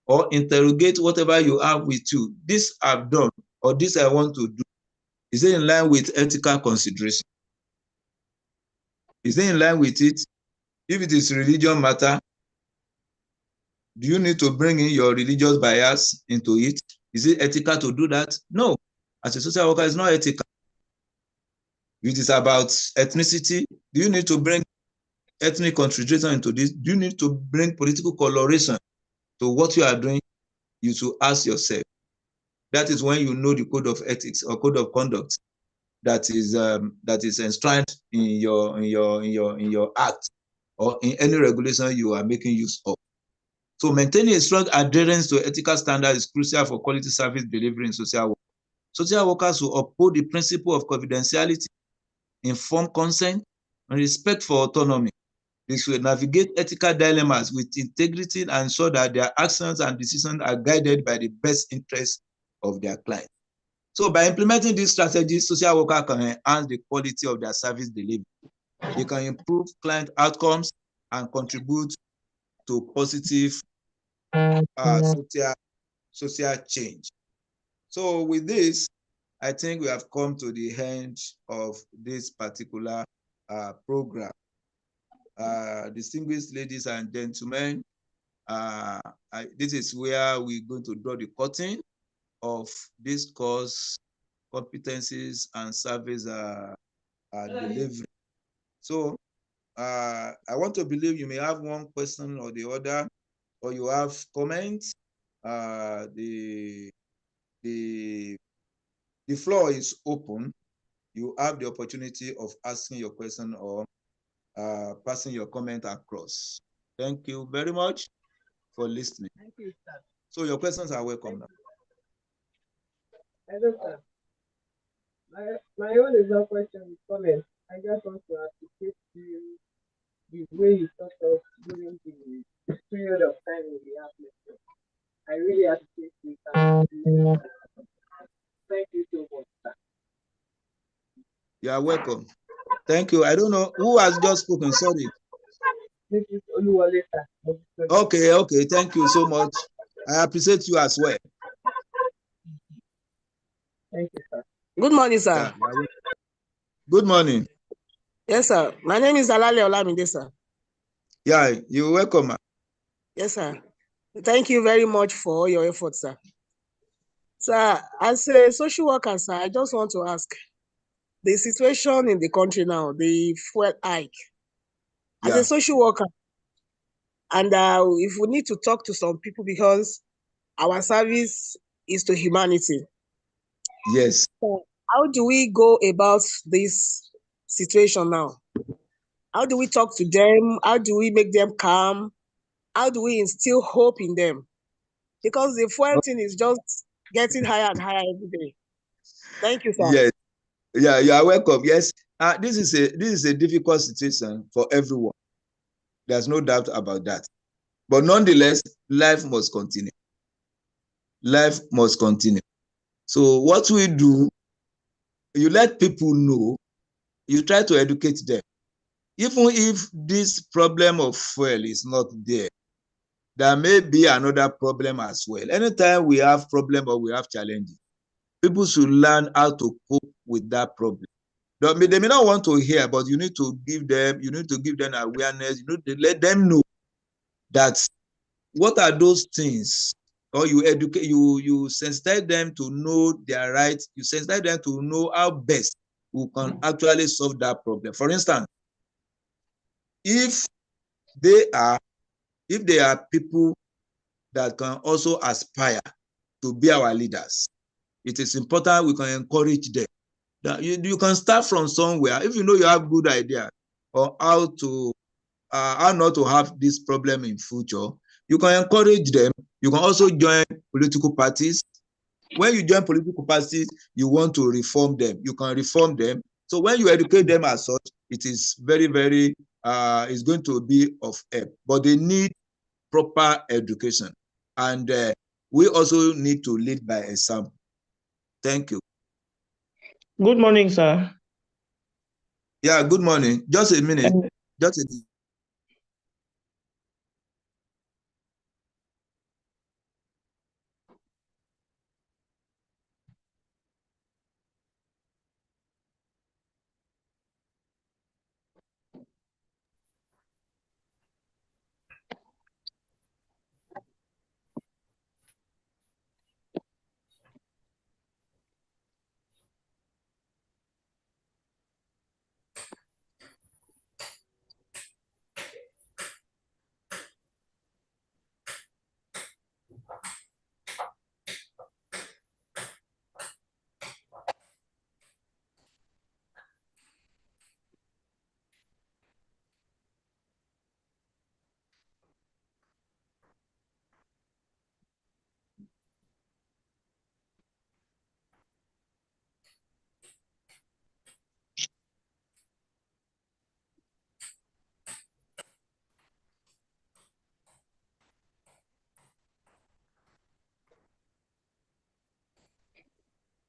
or interrogate whatever you have with you. This I've done, or this I want to do. Is it in line with ethical consideration? Is it in line with it? If it is religion matter, do you need to bring in your religious bias into it? Is it ethical to do that? No. As a social worker, it's not ethical. If it is about ethnicity, do you need to bring ethnic consideration into this? Do you need to bring political coloration to what you are doing? You should ask yourself. That is when you know the code of ethics or code of conduct that is enshrined in your act or in any regulation you are making use of. So maintaining a strong adherence to ethical standards is crucial for quality service delivery in social work. Social workers will uphold the principle of confidentiality, informed consent, and respect for autonomy. They should navigate ethical dilemmas with integrity and ensure that their actions and decisions are guided by the best interests of their client. So by implementing these strategies, social workers can enhance the quality of their service delivery. They can improve client outcomes and contribute to positive social change. So with this, I think we have come to the end of this particular program. Distinguished ladies and gentlemen, this is where we're going to draw the curtain of this course, competencies and service delivery. So I want to believe you may have one question or the other, or you have comments. The floor is open. You have the opportunity of asking your question or passing your comment across. Thank you very much for listening. Thank you, sir. So your questions are welcome now. Hello, sir. My own is not question, it's comment. I just want to appreciate you the way you taught us during the period of time in the atmosphere. I really appreciate you, sir. Thank you so much, sir. You are welcome. Thank you. I don't know who has just spoken. Sorry. Mrs. Oluwole, sir. Okay. Thank you so much. I appreciate you as well. Thank you, sir. Good morning, sir. Yeah. Good morning. Yes, sir. My name is Alale Olamide, sir. Yeah, you're welcome. Yes, sir. Thank you very much for all your efforts, sir. Sir, as a social worker, sir, I just want to ask, the situation in the country now, the fuel hike, as a social worker, and if we need to talk to some people because our service is to humanity. Yes. So how do we go about this situation now? How do we talk to them? How do we make them calm? How do we instill hope in them? Because the fuel thing is just getting higher and higher every day. Thank you, sir. Yes. Yeah, you are welcome. Yes. This is a difficult situation for everyone. There's no doubt about that. But nonetheless, life must continue. Life must continue. So what we do, you let people know, you try to educate them. Even if this problem of fuel is not there, there may be another problem as well. Anytime we have problem or we have challenges, people should learn how to cope with that problem. They may not want to hear, but you need to give them awareness. You need to let them know that what are those things, or you educate, you sensitize them to know their rights. You sensitize them to know how best we can actually solve that problem. For instance, if they are people that can also aspire to be our leaders, it is important we can encourage them. That you can start from somewhere. If you know you have good idea or how not to have this problem in future, you can encourage them. You can also join political parties. When you join political parties, you want to reform them. You can reform them. So when you educate them as such, it is very, very, it's going to be of help. But they need proper education. And we also need to lead by example. Thank you. Good morning, sir. Yeah, good morning. Just a minute. Just a minute.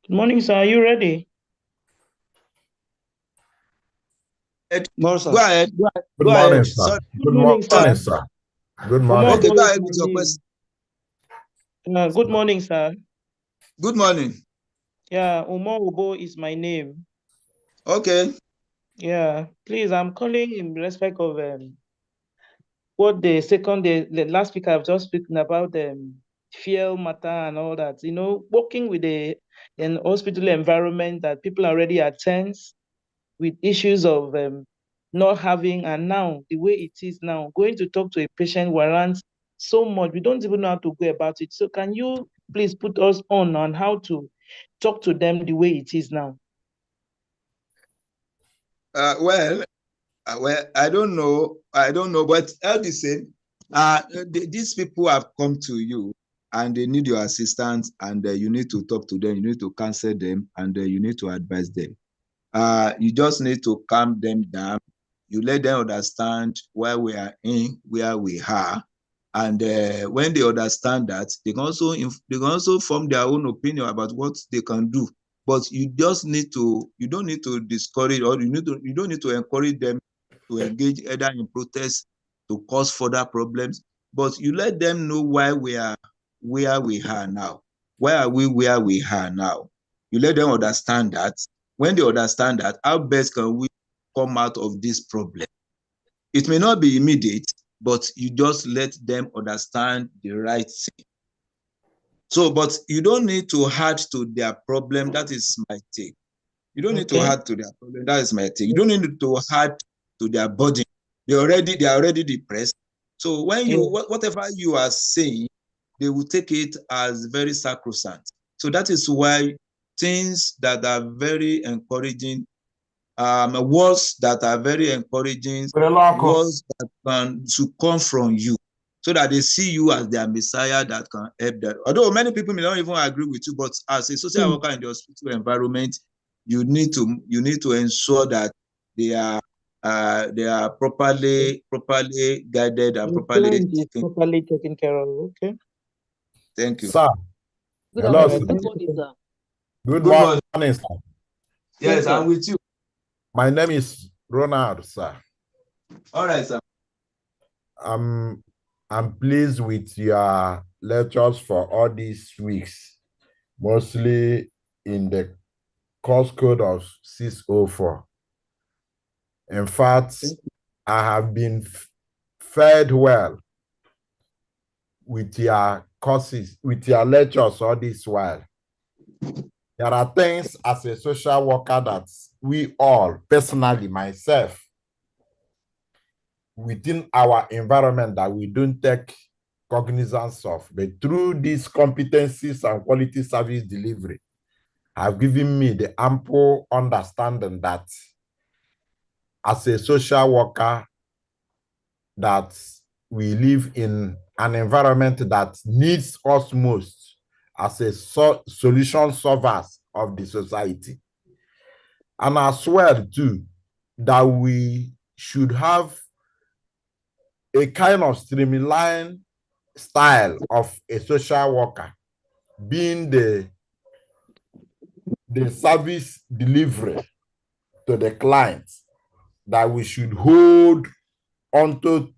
Good morning, sir. Are you ready? Go ahead. Good morning, sir. Good morning, sir. Good morning. Okay, go ahead with your question. Good morning, sir. Good morning. Yeah, Umo Ubo is my name. Okay. Yeah, please, I'm calling in respect of what the last week I've just spoken about fuel matter and all that. You know, working with an hospital environment that people are already at tense with issues of not having, and now the way it is now, going to talk to a patient warrants so much. We don't even know how to go about it. So can you please put us on how to talk to them the way it is now? Well, I don't know, but I'll be saying, these people have come to you and they need your assistance, and you need to talk to them, you need to counsel them, and you need to advise them. You just need to calm them down. You let them understand why we are in where we are, and when they understand that, they can also form their own opinion about what they can do. But you don't need to discourage, or you don't need to encourage them to engage either in protest to cause further problems. But you let them know why we are where we are now. Why are we where we are now? You let them understand that. When they understand that, how best can we come out of this problem? It may not be immediate, but you just let them understand the right thing. So, but you don't need to add to their problem. That is my take. You don't need to add to their problem. That is my take. You don't need to add to their burden. They are already depressed. So when you whatever you are saying, they will take it as very sacrosanct. So that is why things that are very encouraging, words that are very encouraging, words that can to come from you, so that they see you as their Messiah that can help them. Although many people may not even agree with you, but as a social worker in the hospital environment, you need to ensure that they are properly guided and properly taken care of. Okay. Thank you. Sir. Good Hello, afternoon. sir. Good morning, sir. Good morning, sir. Yes, I'm with you. My name is Ronald, sir. All right, sir. I'm pleased with your lectures for all these weeks, mostly in the course code of 604. In fact, I have been fed well with your courses, with your lectures all this while. There are things as a social worker that we all, personally, myself, within our environment that we don't take cognizance of. But through these competencies and quality service delivery, have given me the ample understanding that as a social worker, that we live in an environment that needs us most as a solution solvers of the society. And as well, too, that we should have a kind of streamlined style of a social worker, being the service delivery to the client, that we should hold onto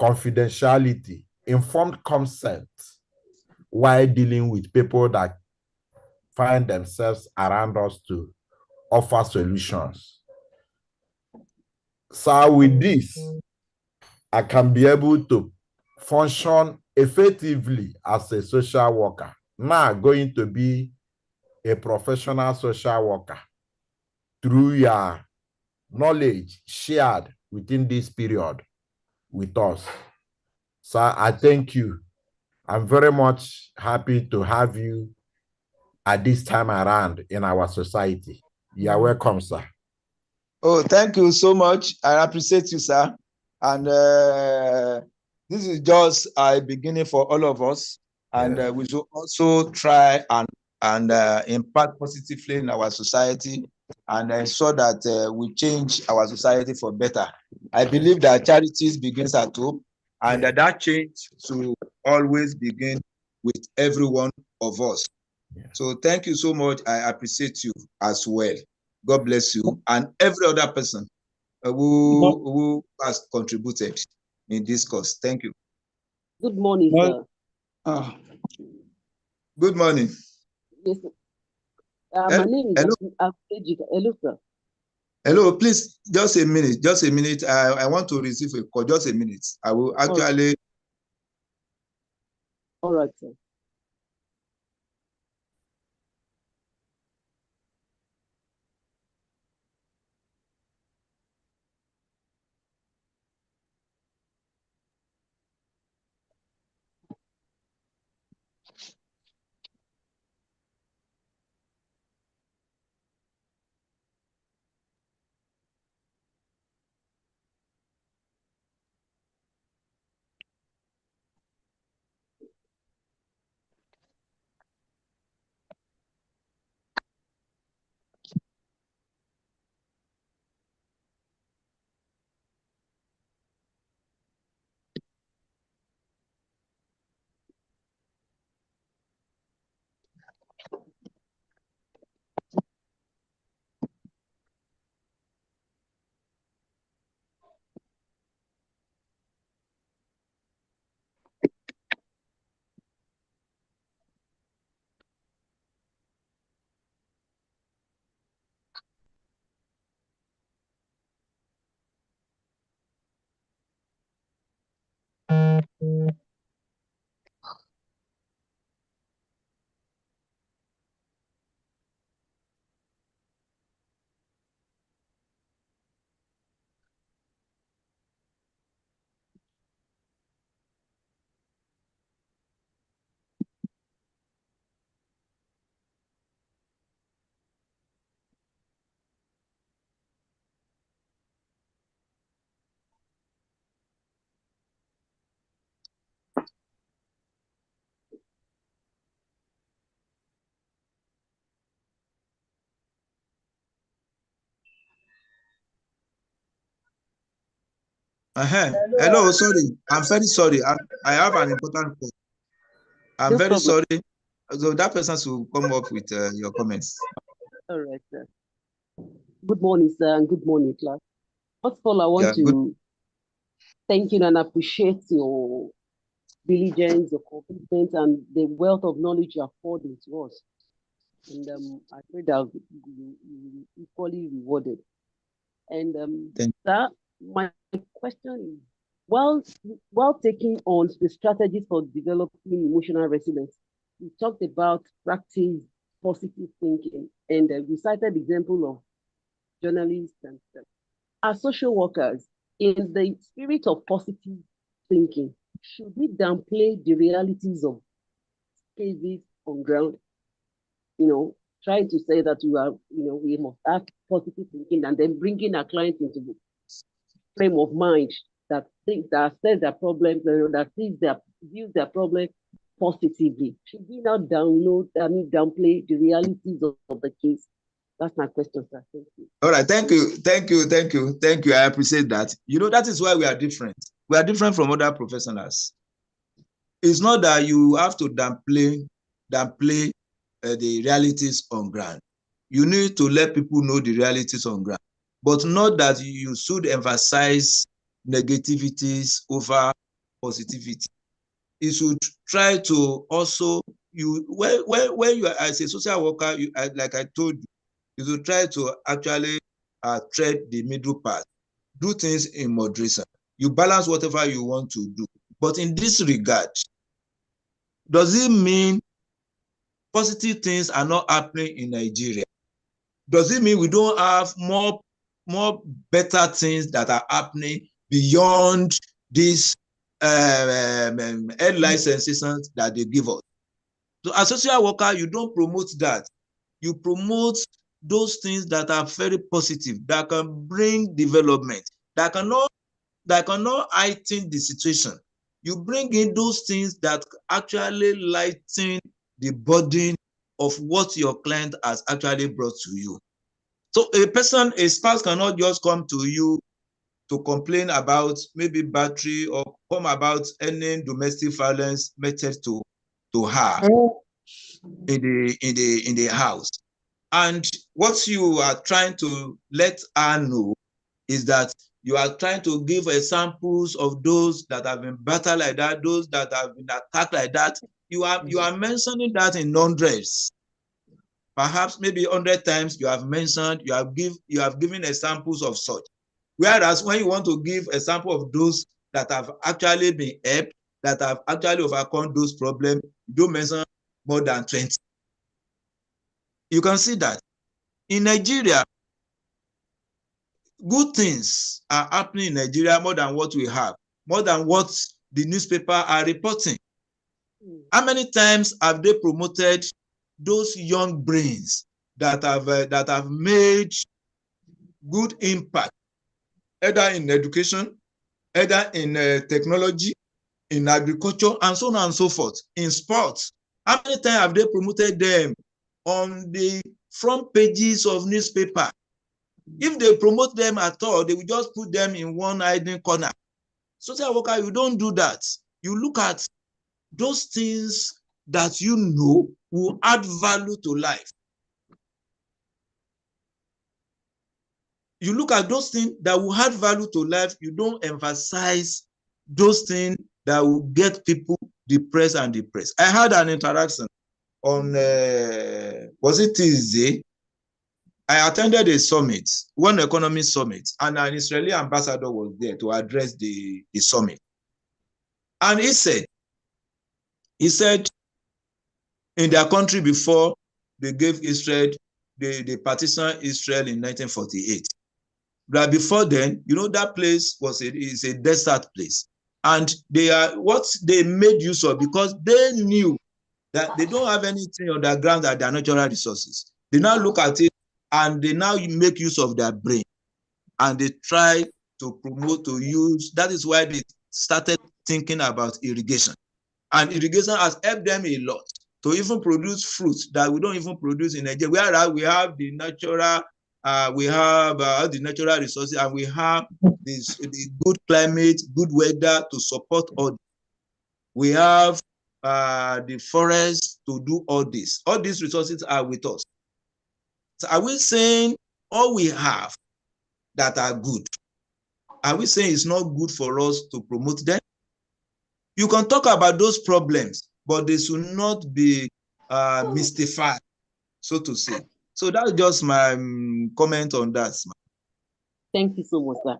confidentiality, informed consent, while dealing with people that find themselves around us to offer solutions. So with this, I can be able to function effectively as a social worker. Now going to be a professional social worker through your knowledge shared within this period with us. So I thank you. I'm very much happy to have you at this time around in our society. You are welcome, sir. Oh, thank you so much. I appreciate you, sir. And this is just a beginning for all of us. And we should also try and impact positively in our society and ensure that we change our society for better. I believe that charities begins at home, and that change should always begin with every one of us. So thank you so much. I appreciate you as well. God bless you and every other person who has contributed in this course. Thank you. Good morning, sir. Good morning. Yes, my name is Hello, sir. Hello, please, just a minute, just a minute. I want to receive a call. Just a minute. I will actually. All right, sir. Hello, sorry. I'm very sorry. I have an important call. I'm No very problem. sorry. So that person should come up with your comments. All right, sir. Good morning, sir, and good morning, class. First of all, I want Good. to thank you and appreciate your diligence, your competence, and the wealth of knowledge you are pouring to us. And I pray that you equally rewarded. And sir, my question is, while taking on the strategies for developing emotional resilience, we talked about practice positive thinking, and we cited the example of journalists and stuff. As social workers, in the spirit of positive thinking, should we downplay the realities of cases on ground? Trying to say that we must have positive thinking and then bringing our clients into the frame of mind that think that says their problems, that views their problem positively. Should we now downplay the realities of the case? That's my question, sir. Thank you. All right, thank you. I appreciate that. That is why we are different. We are different from other professionals. It's not that you have to downplay the realities on ground. You need to let people know the realities on ground, but not that you should emphasize negativities over positivity. You should try to also, when you are as a social worker, like I told you, you should try to actually tread the middle path. Do things in moderation. You balance whatever you want to do. But in this regard, does it mean positive things are not happening in Nigeria? Does it mean we don't have more better things that are happening beyond these headline sensations that they give us? So as a social worker, you don't promote that. You promote those things that are very positive, that can bring development, that cannot heighten the situation. You bring in those things that actually lighten the burden of what your client has actually brought to you. So a spouse cannot just come to you to complain about maybe battery or come about any domestic violence method to her in the house. And what you are trying to let her know is that you are trying to give examples of those that have been battered like that, those that have been attacked like that. You are mentioning that in hundreds. Perhaps maybe 100 times you have mentioned, you have given examples of such. Whereas when you want to give example of those that have actually been helped, that have actually overcome those problems, you don't mention more than 20. You can see that in Nigeria, good things are happening in Nigeria more than what we have, more than what the newspaper are reporting. How many times have they promoted those young brains that have made good impact, either in education, either in technology, in agriculture, and so on and so forth, in sports? How many times have they promoted them on the front pages of newspaper? If they promote them at all, they will just put them in one hiding corner. Social worker, you don't do that. You look at those things that you know will add value to life. You look at those things that will add value to life. You don't emphasize those things that will get people depressed. I had an interaction on, was it Tuesday? I attended a summit, one economy summit, and an Israeli ambassador was there to address the summit. And he said in their country before they gave Israel, they partitioned Israel in 1948. But before then, that place is a desert place. And what they made use of, because they knew that they don't have anything on the ground that their natural resources. They now look at it and they now make use of their brain. And they try to promote, to use. That is why they started thinking about irrigation. And irrigation has helped them a lot to even produce fruits that we don't even produce in Nigeria. Whereas we have the natural we have all the natural resources, and we have the good climate, good weather to support all. We have the forest to do all this. All these resources are with us. So are we saying all we have that are good, are we saying it's not good for us to promote them? You can talk about those problems, but they should not be mystified, so to say. So that's just my comment on that. Thank you so much, sir.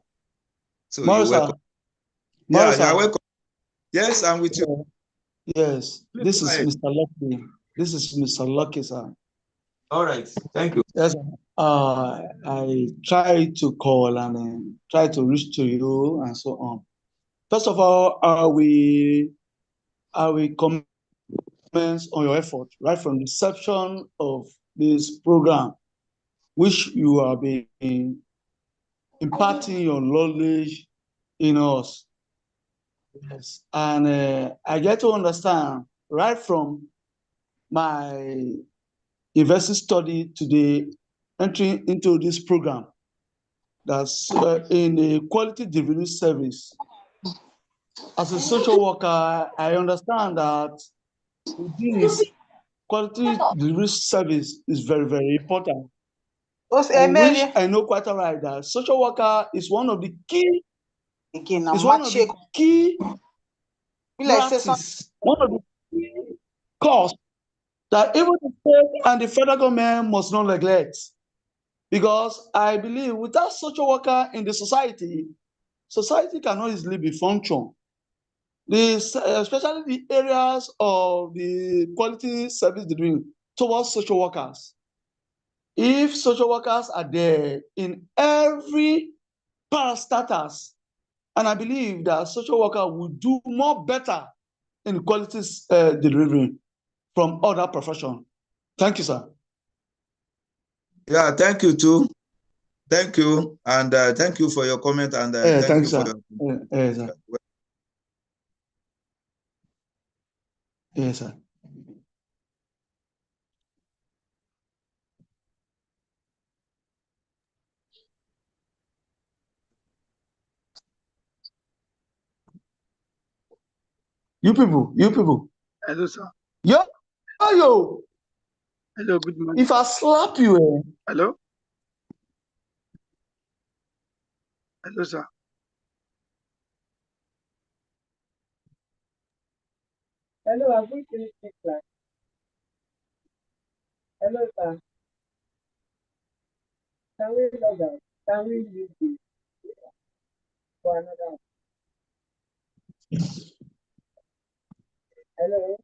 So Morris, you're welcome. Morris, Yeah, you're welcome. Yes, I'm with you. Yes, Please this go is ahead. Mr. Lucky. This is Mr. Lucky, sir. All right, thank you. Yes, I tried to call and try to reach to you and so on. First of all, I will comment on your effort right from the inception of this program, which you have been imparting your knowledge in us. Yes, and I get to understand right from my university study today, entering into this program, that's in a quality delivery service. As a social worker, I understand that this quality delivery service is very, very important. On which I know quite all right that social worker is one of the key, practice, one of the key course that even the state and the federal government must not neglect. Because I believe without social worker in the society cannot easily be functioned. Especially the areas of the quality service delivery towards social workers. If social workers are there in every parastatals, and I believe that social worker will do more better in quality delivery from other professions. Thank you, sir. Yeah, thank you too. Thank you, and thank you for your comment, and thank you sir. for your. Sir. Yes, sir. You people. Hello, sir. Yo. Hello, good morning. If I slap you, Hello? Hello, sir. Hello, have we finished this class? Hello, sir. Can we log out? Can we use this for another? Hello?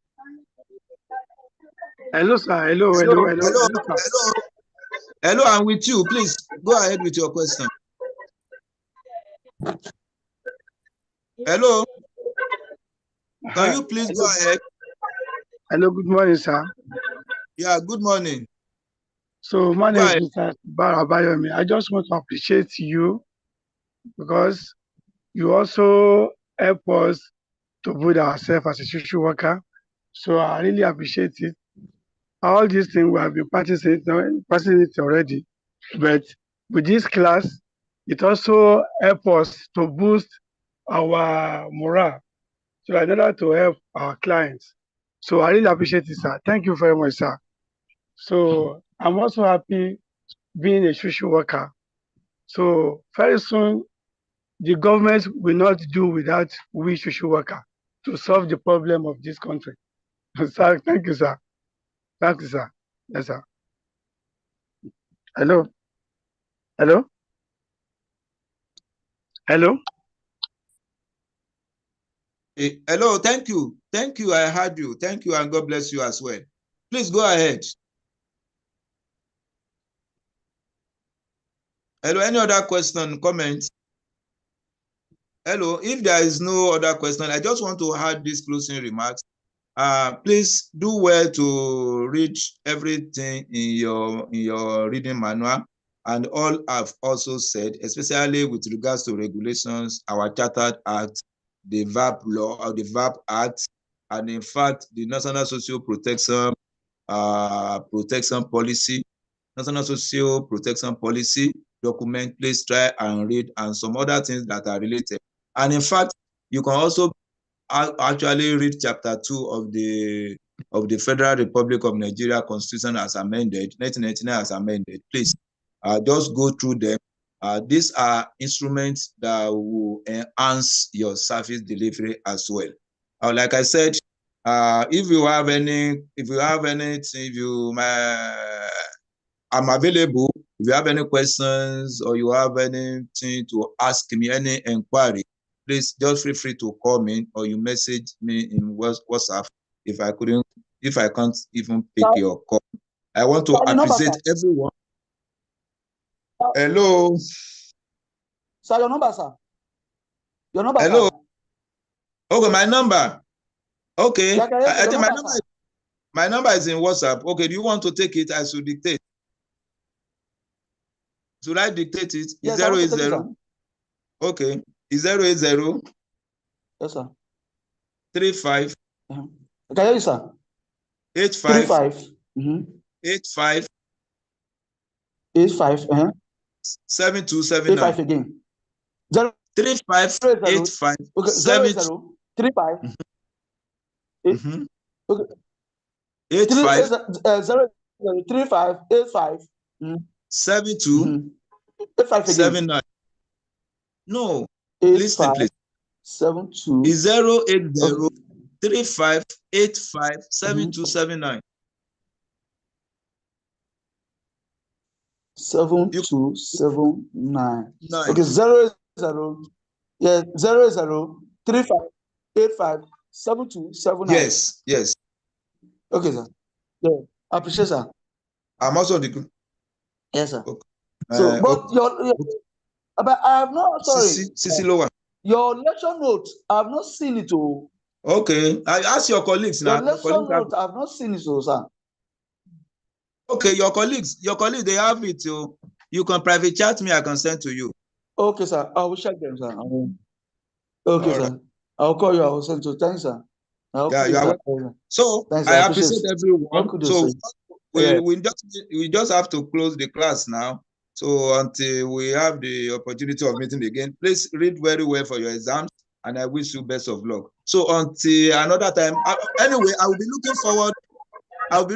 Hello, sir. Hello, sir. Hello, I'm with you. Please go ahead with your question. Hello? Can you please go ahead? Hello, good morning, sir. Yeah, good morning. So my name is Mr. Barabayomi. I just want to appreciate you because you also help us to build ourselves as a social worker. So I really appreciate it. All these things we have been practicing it already, but with this class, it also helps us to boost our morale, so in order to help our clients. So I really appreciate it, sir. Thank you very much, sir. So I'm also happy being a social worker. So very soon, the government will not do without we social worker to solve the problem of this country. Sir, thank you, sir. Thank you, sir. Yes, sir. Hello? Hello? Hello? Hello, thank you. Thank you, I heard you. Thank you, and God bless you as well. Please go ahead. Hello, any other question, comment? Hello, if there is no other question, I just want to add these closing remarks. Please do well to read everything in your reading manual, and all I've also said, especially with regards to regulations, our Chartered Act, the VAP law or the VAP Act, and in fact, the National Social Protection Protection Policy. National Social Protection Policy document. Please try and read, and some other things that are related. And in fact, you can also actually read chapter 2 of the Federal Republic of Nigeria Constitution as amended, 1999 as amended. Please just go through them. These are instruments that will enhance your service delivery as well. Like I said, if you have anything, I'm available. If you have any questions or you have anything to ask me, any inquiry, please just feel free to call me or you message me in WhatsApp if I can't even pick your call. I want to appreciate everyone. Hello. Sir, your number, sir. Your number. Hello. Sir. Okay, my number. Okay. Yeah, I think my number is in WhatsApp. Okay, do you want to take it? I should dictate. Should I dictate it? Yes, 080. Okay. 080. Yes, sir. 35. Can you hear you, sir? 85. 35. 85. 85. 7279. 85 again. 35. 85. Okay. 080. 35. Okay. 85. 35. 85. 72. 85 79. No. Listen, please. 72. 080 35 85 7279. 7279. Okay, 00. Yeah, 00 35 85 7279. Yes, yes. Okay, sir. Yeah, I appreciate, sir. I'm also the group. Yes, sir. Okay. So, but but I have not, sorry. Sisi Lower. Your lecture note, I have not seen it. Oh. Okay. I ask your colleagues now. Your lecture note, I have not seen it, sir. Okay, your colleagues, they have it. You can private chat me, I can send to you. Okay, sir. I will check them, sir. Okay, sir. Right. I'll call you. I will send to you. Thanks, sir. So thanks, I appreciate everyone. So yeah. we just have to close the class now. So until we have the opportunity of meeting again, please read very well for your exams, and I wish you best of luck. So until another time, anyway, I will be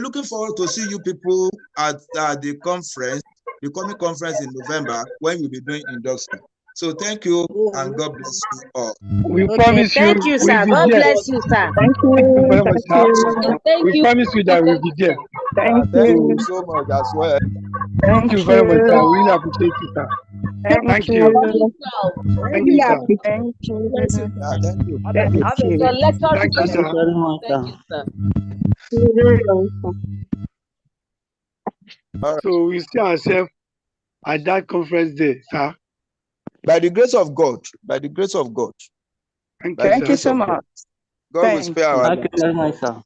looking forward to see you people at the conference, the coming conference in November, when we'll be doing induction. So thank you, and God bless you all. We promise you. Thank you, sir. God bless you, sir. Thank you very much, sir. Thank we you. promise you that we'll be there. Thank you so much as well. Thank you very much, sir. We really appreciate you, sir. Thank you. Thank you, sir. Thank you. Thank you. Thank you, Thank you, sir. very much, sir. So we see ourselves at that conference day, sir. By the grace of God. By the grace of God. Thank you so much. God will spare our lives. Very much, sir.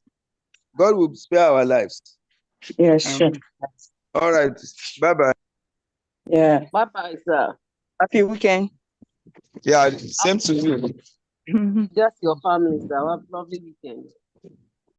God will spare our lives. Yes, sure. All right. Bye-bye. Yeah. Bye-bye, sir. Happy weekend. Yeah, same to you. Just your family, sir. Have a lovely weekend.